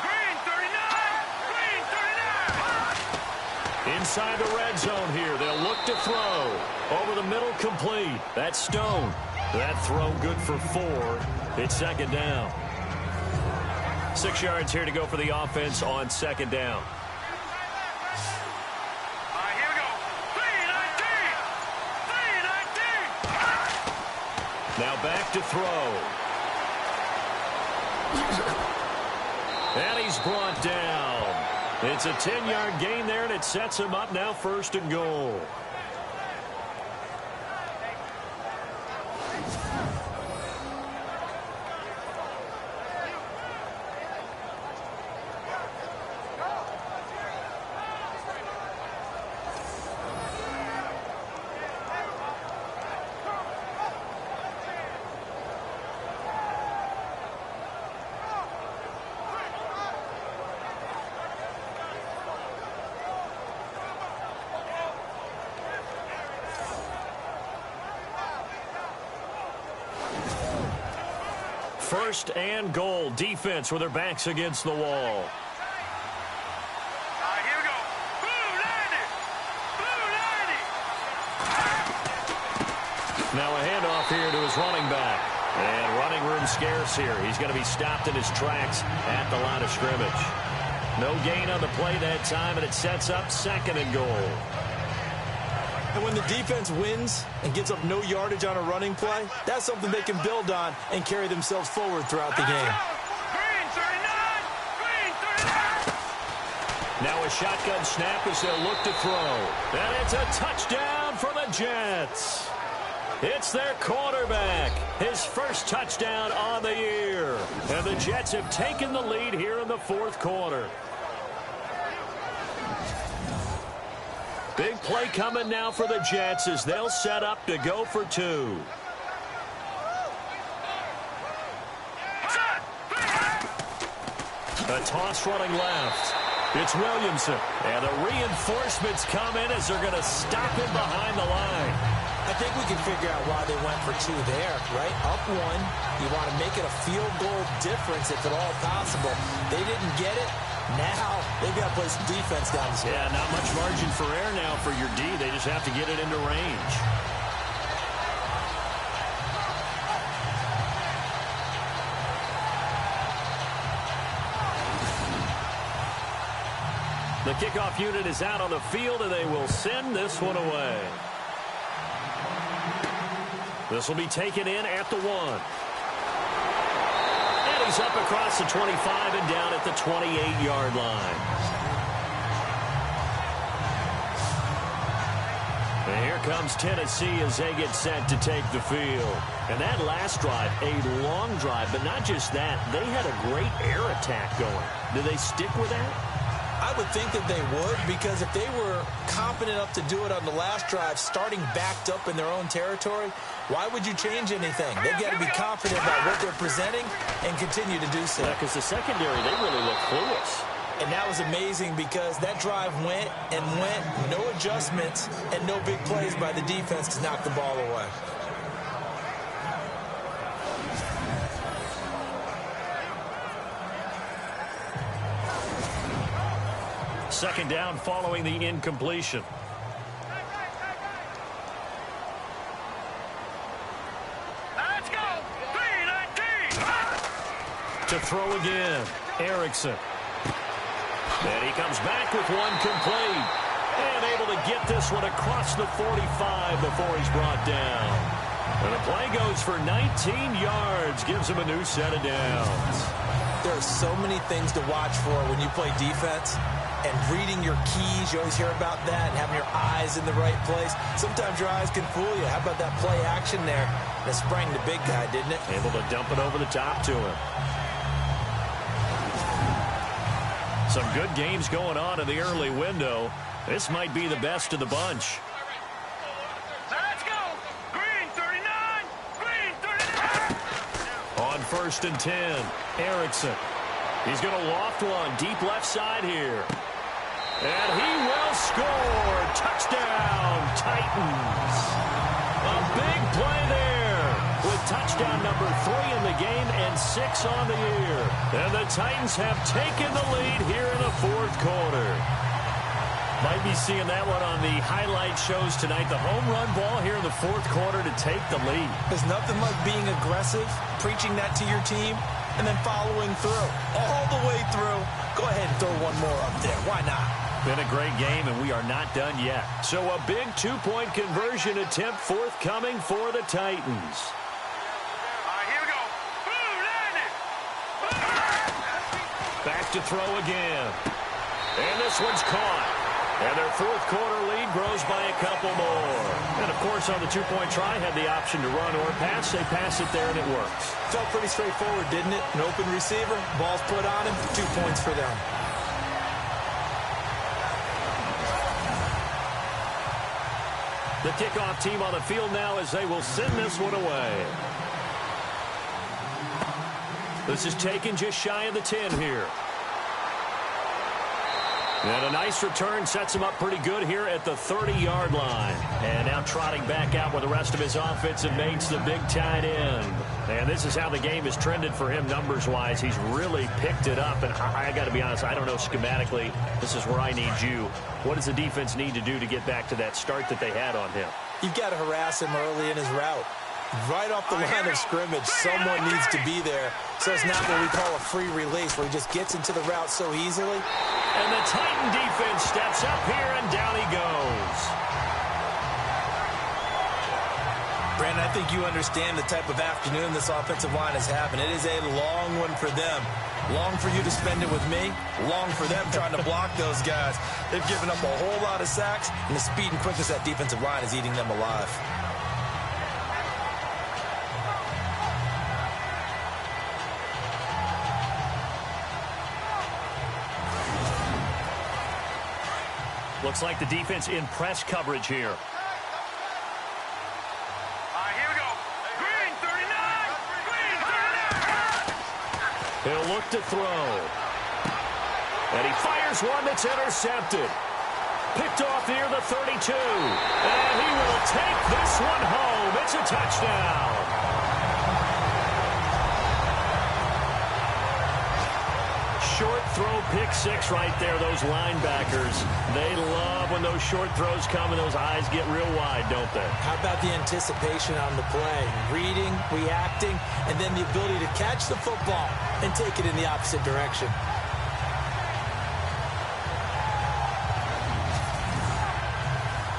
S3: Green 39! Green 39!
S2: Inside the red zone here. They'll look to throw. Over the middle, complete. That's Stone. That throw good for 4. It's second down. 6 yards here to go for the offense on second down. Now back to throw. And he's brought down. It's a 10-yard gain there, and it sets him up now first and goal. First and goal. Defense with their backs against the wall.
S3: Here we go. Blue 90.
S2: Now a handoff here to his running back. And running room scarce here. He's going to be stopped in his tracks at the line of scrimmage. No gain on the play that time, and it sets up second and goal.
S4: And when the defense wins and gives up no yardage on a running play, that's something they can build on and carry themselves forward throughout the game.
S3: Green 39. Green 39.
S2: Now a shotgun snap as they'll look to throw. And it's a touchdown for the Jets. It's their quarterback. His first touchdown on the year. And the Jets have taken the lead here in the fourth quarter. Big play coming now for the Jets as they'll set up to go for two. A toss running left. It's Williamson. And the reinforcements come in as they're going to stop him behind the line.
S4: I think we can figure out why they went for two there, right? Up one, you want to make it a field goal difference if at all possible. They didn't get it. Now they've got to play some defense down the stretch.
S2: Yeah, not much margin for error now for your D. They just have to get it into range. The kickoff unit is out on the field, and they will send this one away. This will be taken in at the 1. And he's up across the 25 and down at the 28-yard line. And here comes Tennessee as they get set to take the field. And that last drive, a long drive, but not just that. They had a great air attack going. Do they stick with that?
S4: I would think that they would, because if they were confident enough to do it on the last drive, starting backed up in their own territory, why would you change anything? They've got to be confident about what they're presenting and continue to do so.
S2: Yeah, because the secondary, they really look clueless.
S4: And that was amazing because that drive went and went, no adjustments, and no big plays by the defense to knock the ball away.
S2: Second down following the incompletion.
S3: Let's go. 319.
S2: To throw again, Erickson. And he comes back with one complete. And able to get this one across the 45 before he's brought down. And the play goes for 19 yards. Gives him a new set of downs.
S4: There are so many things to watch for when you play defense. And reading your keys, you always hear about that, and having your eyes in the right place. Sometimes your eyes can fool you. How about that play action there? That sprang the big guy, didn't it?
S2: Able to dump it over the top to him. Some good games going on in the early window. This might be the best of the bunch.
S3: Let's go. Green 39. Green 39.
S2: On first and 10, Erickson. He's going to loft one deep left side here. And he will score. Touchdown, Titans. A big play there with touchdown number 3 in the game and 6 on the year. And the Titans have taken the lead here in the fourth quarter. Might be seeing that one on the highlight shows tonight. The home run ball here in the fourth quarter to take the lead.
S4: There's nothing like being aggressive, preaching that to your team, and then following through. All the way through. Go ahead and throw one more up there. Why not?
S2: Been a great game, and we are not done yet. So a big two-point conversion attempt forthcoming for the Titans.
S3: Here we go. Blue 90.
S2: Back to throw again. And this one's caught. And their fourth quarter lead grows by a couple more. And, of course, on the two-point try, had the option to run or pass. They pass it there, and it works.
S4: Felt pretty straightforward, didn't it? An open receiver, ball's put on him, 2 points for them.
S2: The kickoff team on the field now as they will send this one away. This is taken just shy of the 10 here. And a nice return sets him up pretty good here at the 30-yard line. And now trotting back out with the rest of his offensive mates, the big tight end, And this is how the game has trended for him numbers-wise. He's really picked it up. And I got to be honest, I don't know schematically. This is where I need you. What does the defense need to do to get back to that start that they had on him?
S4: You've got to harass him early in his route. Right off the line of scrimmage, someone needs to be there. So it's not what we call a free release, where he just gets into the route so easily.
S2: And the Titan defense steps up here, and down he goes.
S4: Brandon, I think you understand the type of afternoon this offensive line is having. It is a long one for them. Long for you to spend it with me. Long for them trying to block those guys. They've given up a whole lot of sacks, and the speed and quickness of that defensive line is eating them alive.
S2: Looks like the defense in press coverage here.
S3: Here we go. Green, 39. Green, 39.
S2: He'll look to throw. And he fires one that's intercepted. Picked off near the 32. And he will take this one home. It's a touchdown. Short throw, pick six right there. Those linebackers, they love when those short throws come and those eyes get real wide, don't they?
S4: How about the anticipation on the play? Reading, reacting, and then the ability to catch the football and take it in the opposite direction.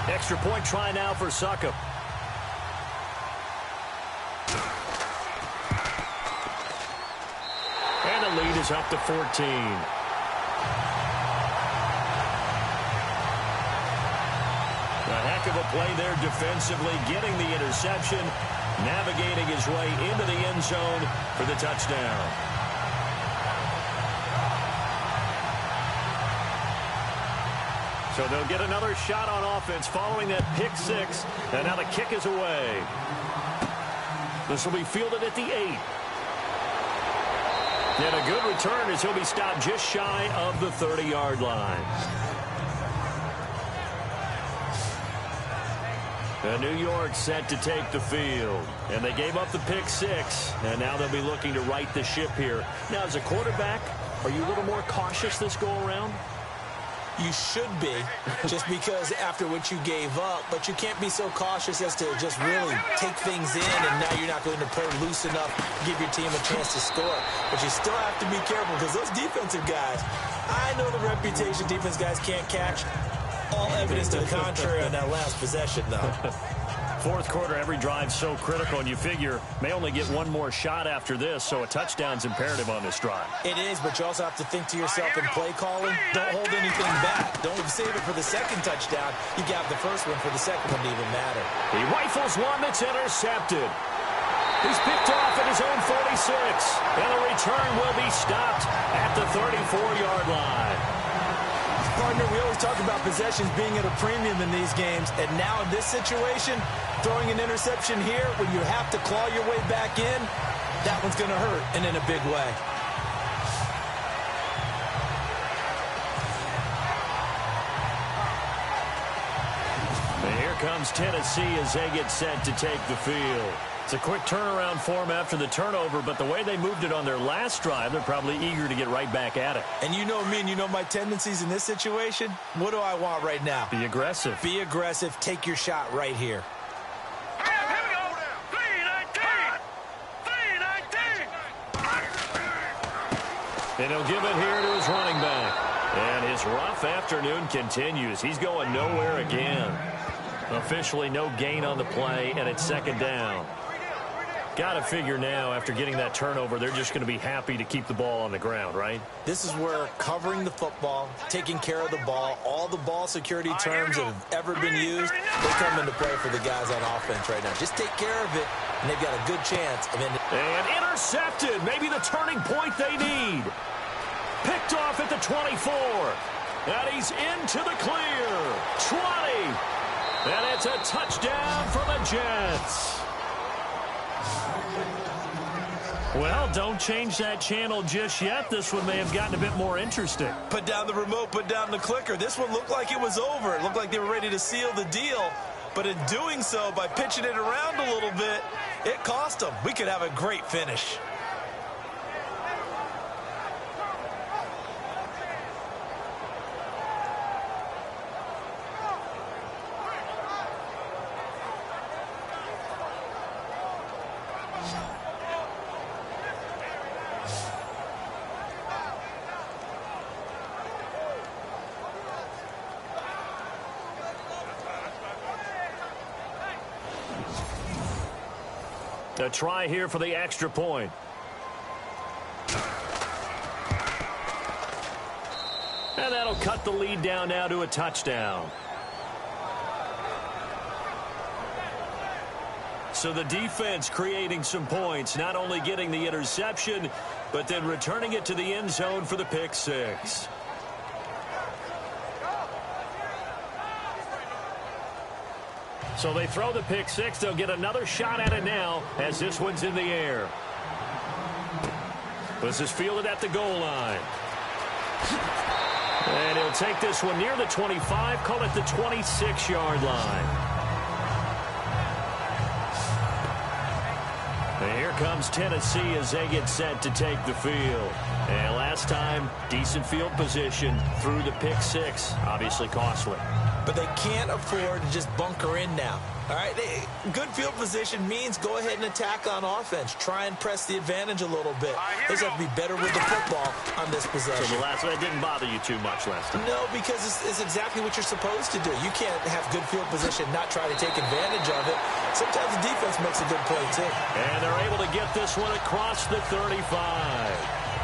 S2: Extra point try now for Succop. And the lead is up to 14. A heck of a play there defensively, getting the interception, navigating his way into the end zone for the touchdown. So they'll get another shot on offense following that pick six, and now the kick is away. This will be fielded at the 8. And a good return as he'll be stopped just shy of the 30-yard line. And New York set to take the field. And they gave up the pick six. And now they'll be looking to right the ship here. Now, as a quarterback, are you a little more cautious this go-around?
S4: You should be, just because after what you gave up, but you can't be so cautious as to just really take things in, and now you're not going to play loose enough to give your team a chance to score. But you still have to be careful, because those defensive guys, I know the reputation defense guys can't catch. All evidence to the contrary on that last possession, though.
S2: Fourth quarter, every drive so critical, and you figure may only get one more shot after this, so a touchdown's imperative on this drive.
S4: It is, but you also have to think to yourself in play calling, don't hold anything back. Don't save it for the second touchdown. You got the first one for the second one to even matter.
S2: He rifles one that's intercepted. He's picked off at his own 46, and the return will be stopped at the 34-yard line.
S4: Partner, we always talk about possessions being at a premium in these games, and now in this situation, throwing an interception here when you have to claw your way back in, that one's going to hurt, and in a big way.
S2: And here comes Tennessee as they get set to take the field. It's a quick turnaround for them after the turnover, but the way they moved it on their last drive, they're probably eager to get right back at it.
S4: And you know me, and you know my tendencies in this situation. What do I want right now?
S2: Be aggressive.
S4: Be aggressive. Take your shot right here.
S3: Here we go. 3-19. 3-19.
S2: And he'll give it here to his running back. And his rough afternoon continues. He's going nowhere again. Officially no gain on the play, and it's second down. Got to figure now, after getting that turnover, they're just going to be happy to keep the ball on the ground, right?
S4: This is where covering the football, taking care of the ball, all the ball security terms that have ever been used, they come into play for the guys on offense right now. Just take care of it, and they've got a good chance of ending.
S2: And intercepted. Maybe the turning point they need. Picked off at the 24. And he's into the clear. 20. And it's a touchdown for the Jets. Well, don't change that channel just yet. This one may have gotten a bit more interesting.
S4: Put down the remote, put down the clicker. This one looked like it was over. It looked like they were ready to seal the deal. But in doing so, by pitching it around a little bit, it cost them. We could have a great finish.
S2: A try here for the extra point. And that'll cut the lead down now to a touchdown. So the defense creating some points, not only getting the interception, but then returning it to the end zone for the pick six. So they throw the pick six. They'll get another shot at it now as this one's in the air. This is fielded at the goal line. And he'll take this one near the 25, call it the 26-yard line. And here comes Tennessee as they get set to take the field. And last time, decent field position through the pick six. Obviously costly.
S4: But they can't afford to just bunker in now. All right, good field position means go ahead and attack on offense. Try and press the advantage a little bit. They just have to be better with the football on this possession.
S2: So the last one didn't bother you too much last time?
S4: No, because it's exactly what you're supposed to do. You can't have good field position, not try to take advantage of it. Sometimes the defense makes a good play, too.
S2: And they're able to get this one across the 35.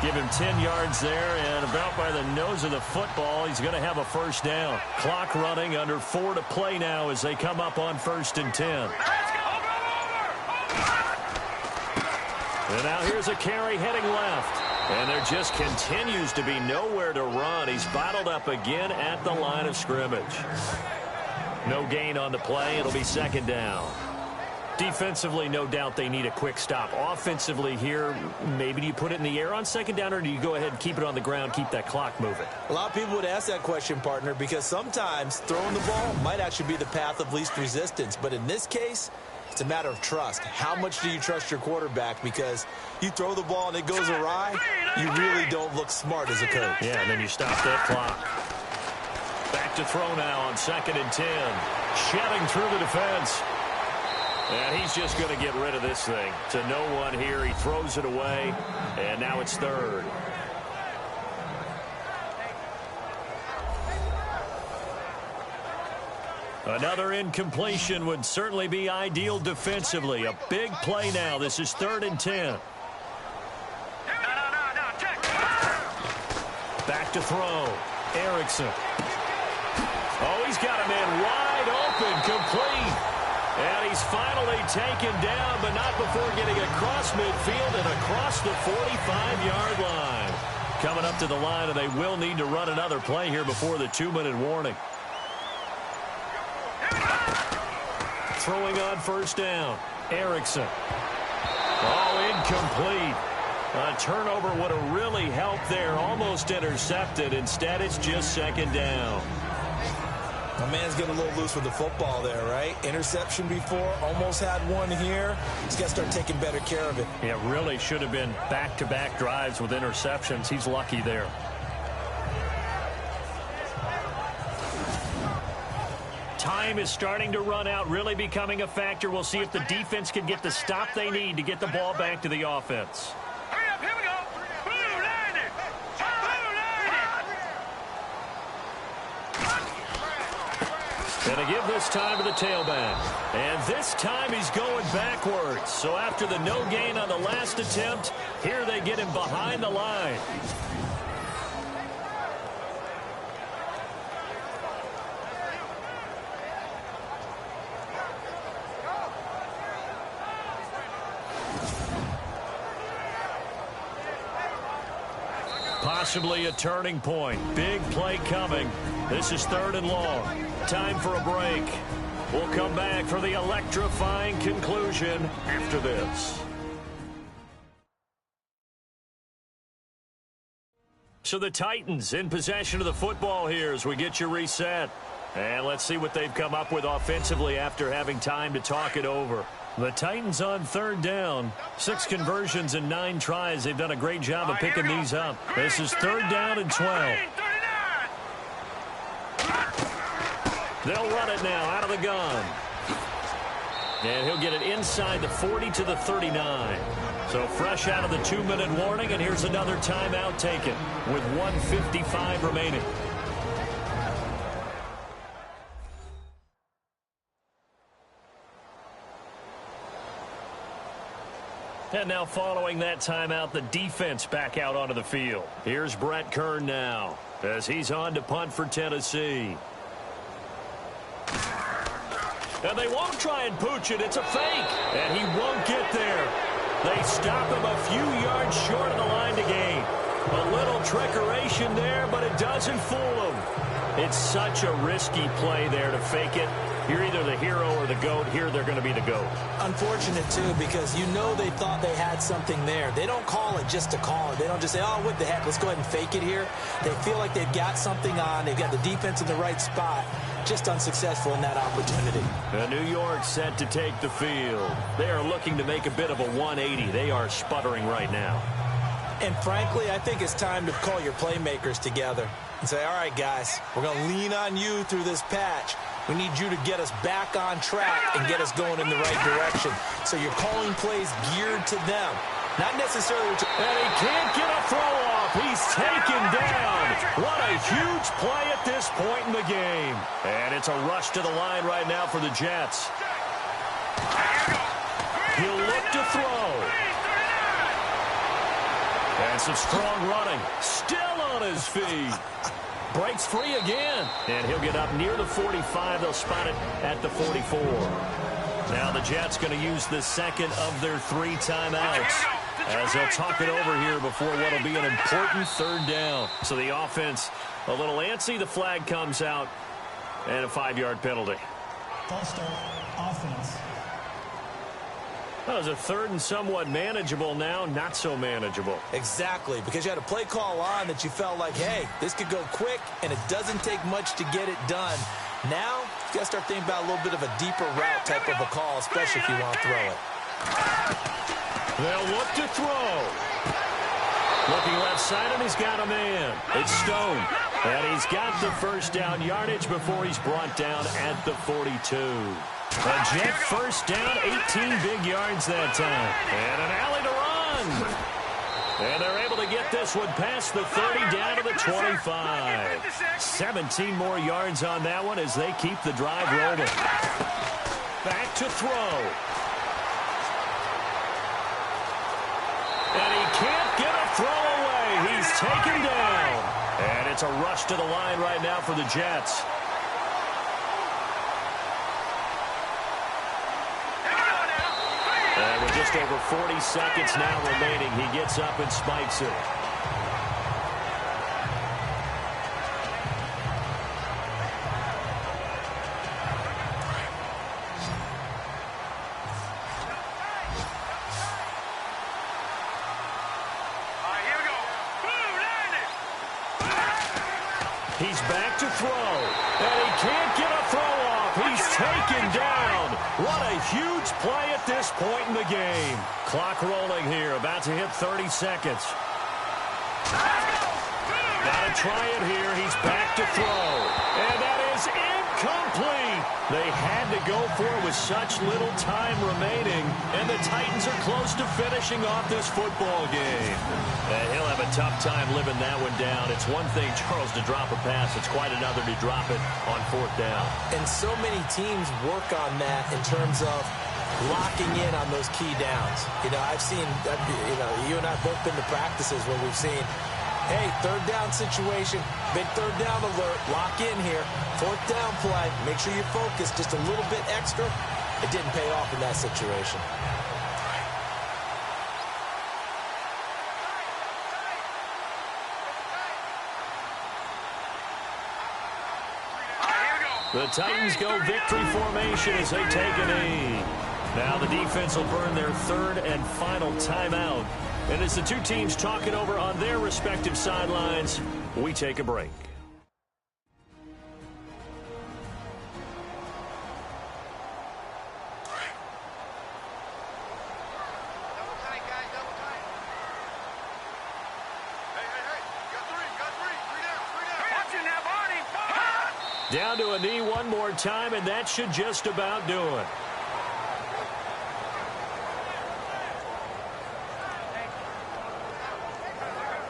S2: Give him 10 yards there, and about by the nose of the football, he's going to have a first down. Clock running, under 4 to play now as they come up on 1st and 10. And now here's a carry heading left. And there just continues to be nowhere to run. He's bottled up again at the line of scrimmage. No gain on the play. It'll be 2nd down. Defensively, no doubt they need a quick stop. Offensively here, maybe do you put it in the air on 2nd down, or do you go ahead and keep it on the ground, keep that clock moving?
S4: A lot of people would ask that question, partner, because sometimes throwing the ball might actually be the path of least resistance. But in this case, it's a matter of trust. How much do you trust your quarterback? Because you throw the ball and it goes awry, you really don't look smart as a coach.
S2: Yeah, and then you stop that clock. Back to throw now on 2nd and 10. Shedding through the defense. And he's just going to get rid of this thing. To no one here. He throws it away. And now it's 3rd. Another incompletion would certainly be ideal defensively. A big play now. This is 3rd and 10. Back to throw. Erickson. Oh, he's got a man wide open. Complete. And he's finally taken down, but not before getting across midfield and across the 45-yard line. Coming up to the line, and they will need to run another play here before the 2-minute warning. Throwing on 1st down. Erickson. Oh, incomplete. A turnover would have really helped there. Almost intercepted. Instead, it's just 2nd down.
S4: My man's getting a little loose with the football there, right? Interception before, almost had one here. He's got to start taking better care of it.
S2: It really should have been back-to-back drives with interceptions. He's lucky there. Time is starting to run out, really becoming a factor. We'll see if the defense can get the stop they need to get the ball back to the offense.
S3: Hurry up, here we go. Blue line it. Blue line it.
S2: And to give this time to the tailback. And this time he's going backwards. So after the no gain on the last attempt, here they get him behind the line. Possibly a turning point. Big play coming. This is 3rd and long. Time for a break. We'll come back for the electrifying conclusion after this. So the Titans in possession of the football here as we get you reset. And let's see what they've come up with offensively after having time to talk it over. The Titans on third down. 6 conversions and 9 tries. They've done a great job of picking these up. This is third down and 12. They'll run it now out of the gun. And he'll get it inside the 40 to the 39. So fresh out of the 2-minute warning, and here's another timeout taken with 1:55 remaining. And now following that timeout, the defense back out onto the field. Here's Brett Kern now as he's on to punt for Tennessee. And they won't try and pooch it. It's a fake. And he won't get there. They stop him a few yards short of the line to gain. A little trickeration there, but it doesn't fool him. It's such a risky play there to fake it. You're either the hero or the GOAT. Here they're going to be the GOAT.
S4: Unfortunate, too, because you know they thought they had something there. They don't call it just to call it. They don't just say, oh, what the heck, let's go ahead and fake it here. They feel like they've got something on. They've got the defense in the right spot. Just unsuccessful in that opportunity.
S2: And New York set to take the field. They are looking to make a bit of a 180. They are sputtering right now.
S4: And frankly, I think it's time to call your playmakers together and say, all right, guys, we're going to lean on you through this patch. We need you to get us back on track and get us going in the right direction. So you're calling plays geared to them. Not necessarily.
S2: And he can't get a throw off. He's taken down. What a huge play at this point in the game. And it's a rush to the line right now for the Jets. He'll look to throw. And some strong running. Still on his feet. Breaks free again. And he'll get up near the 45. They'll spot it at the 44. Now the Jets going to use the second of their 3 timeouts as they'll talk it over here before what will be an important third down. So the offense a little antsy. The flag comes out and a 5-yard penalty.
S5: False start, offense.
S2: That was a third and somewhat manageable, now not so manageable.
S4: Exactly, because you had a play call on that you felt like, hey, this could go quick, and it doesn't take much to get it done. Now, you got to start thinking about a little bit of a deeper route type of a call, especially if you want to throw it.
S2: They'll look to throw. Looking left side, and he's got a man. It's Stone. And he's got the first down yardage before he's brought down at the 42. A Jet first down, 18 big yards that time. And an alley to run. And they're able to get this one past the 30 down to the 25. 17 more yards on that one as they keep the drive rolling. Back to throw. And he can't get a throw away. He's taken down. And it's a rush to the line right now for the Jets. And with just over 40 seconds now remaining, he gets up and spikes it. He's back to throw, and he can't get a throw off. He's taken down. What a huge play at this point in the game. Clock rolling here, about to hit 30 seconds. Gotta try it here. He's back to throw, and that is incomplete. They had to go for it with such little time remaining, and the Titans are close to finishing off this football game. And he'll have a tough time living that one down. It's one thing, Charles, to drop a pass. It's quite another to drop it on 4th down.
S4: And so many teams work on that in terms of locking in on those key downs. You know, I've seen, you and I have both been to practices where we've seen, hey, 3rd down situation, big 3rd down alert, lock in here, 4th down play, make sure you're focused just a little bit extra. It didn't pay off in that situation.
S2: The Titans go victory formation as they take a knee. Now the defense will burn their 3rd and final timeout. And as the two teams talk it over on their respective sidelines, we take a break. Down to a knee one more time, and that should just about do it.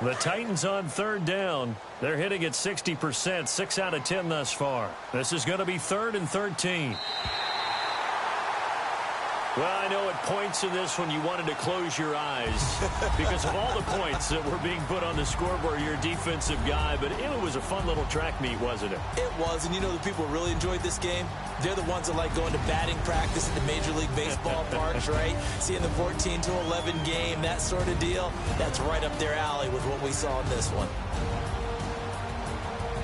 S2: The Titans on third down. They're hitting at 60%, 6 out of 10 thus far. This is going to be 3rd and 13. Well, I know at points in this one you wanted to close your eyes because of all the points that were being put on the scoreboard. You're a defensive guy, but it was a fun little track meet, wasn't it?
S4: It was, and you know the people who really enjoyed this game? They're the ones that like going to batting practice at the Major League Baseball parks, right? Seeing the 14-11 game, that sort of deal. That's right up their alley with what we saw in this one.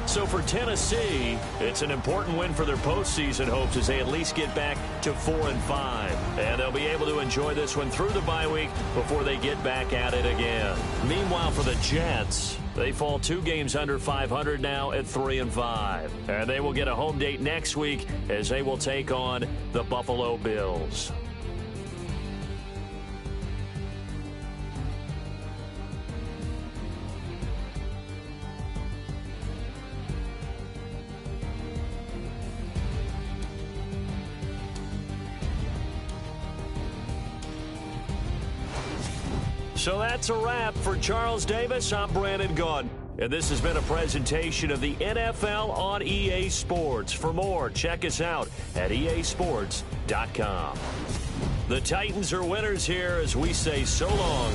S2: So for Tennessee, it's an important win for their postseason hopes as they at least get back to 4-5. And they'll be able to enjoy this one through the bye week before they get back at it again. Meanwhile, for the Jets, they fall 2 games under 500 now at 3-5. And they will get a home date next week as they will take on the Buffalo Bills. So that's a wrap. For Charles Davis, I'm Brandon Gaudin. And this has been a presentation of the NFL on EA Sports. For more, check us out at easports.com. The Titans are winners here as we say so long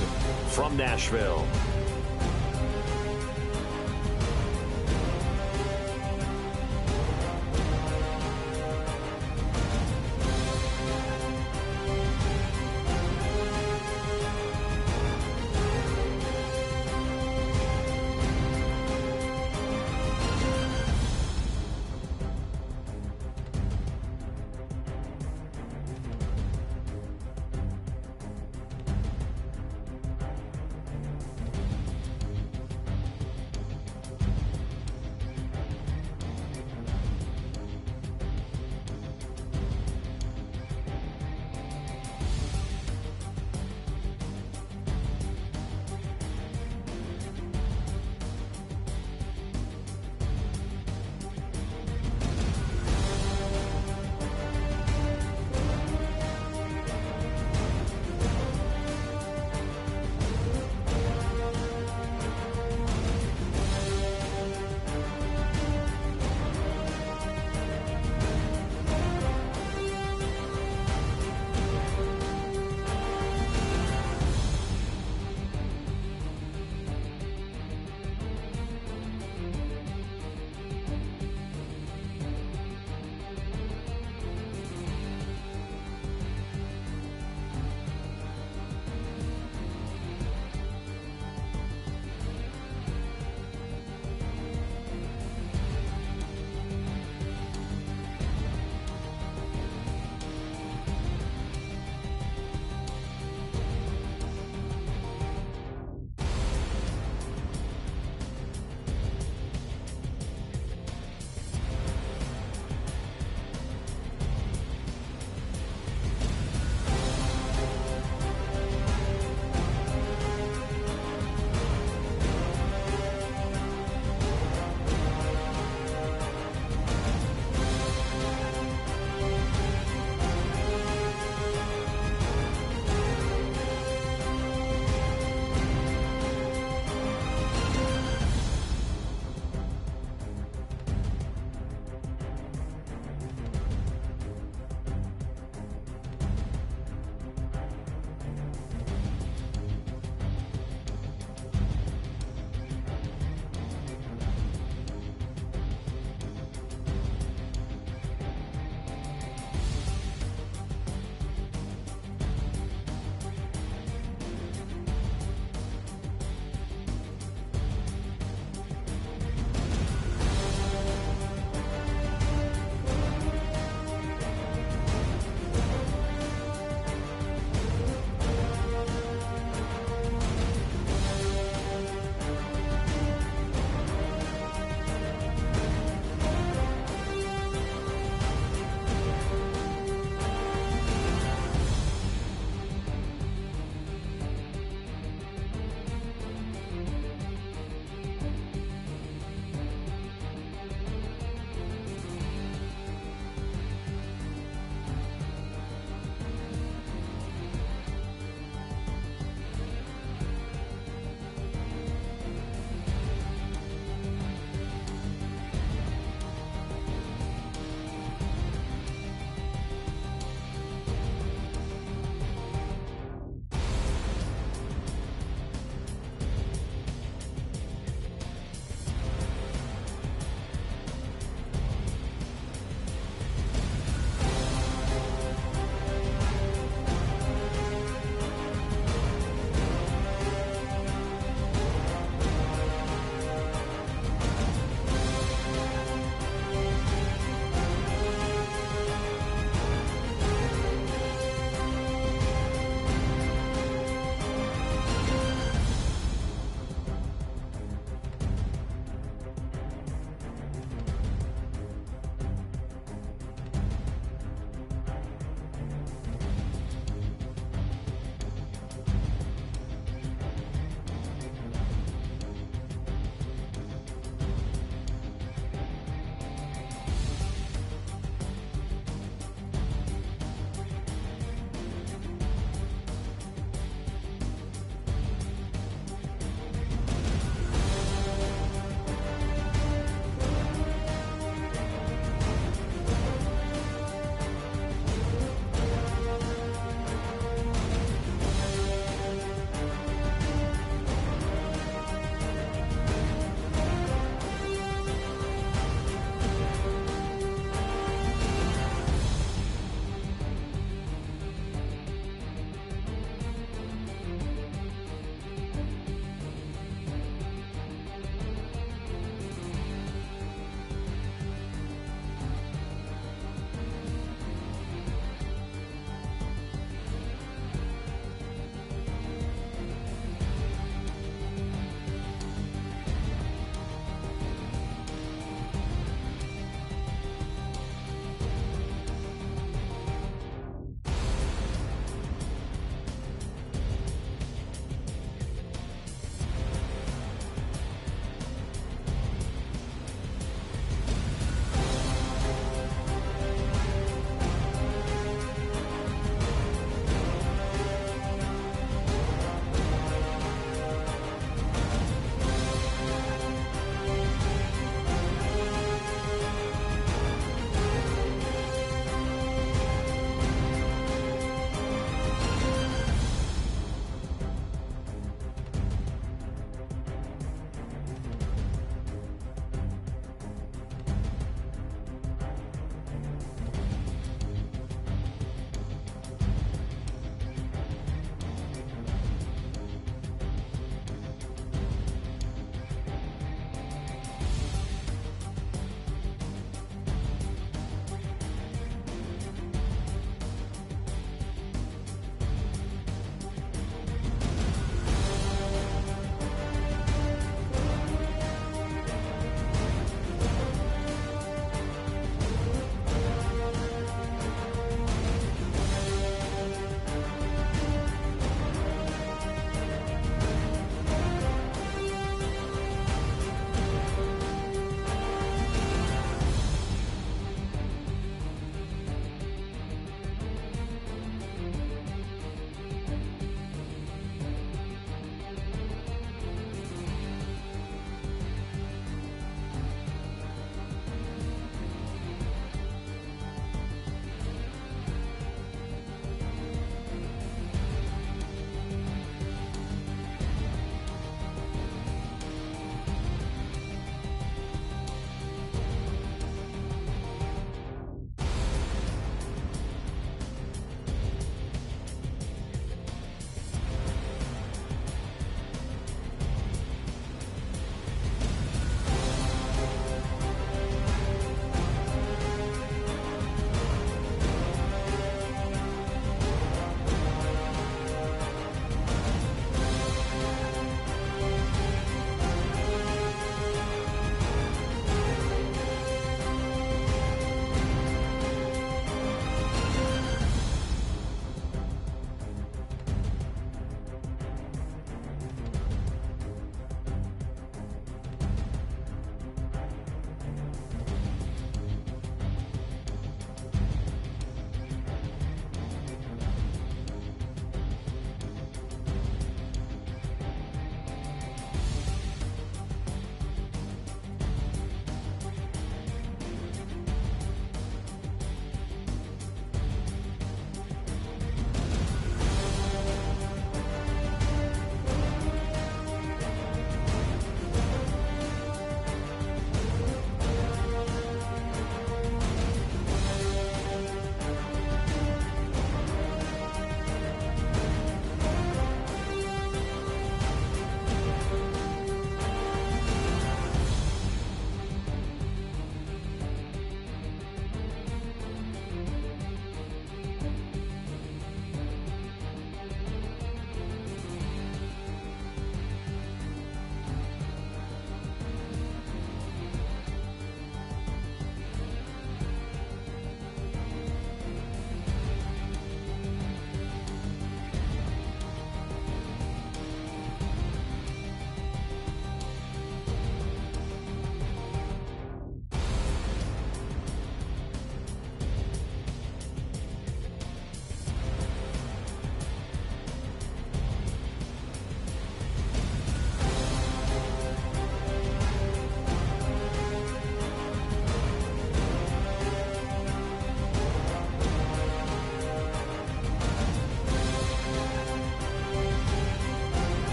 S2: from Nashville.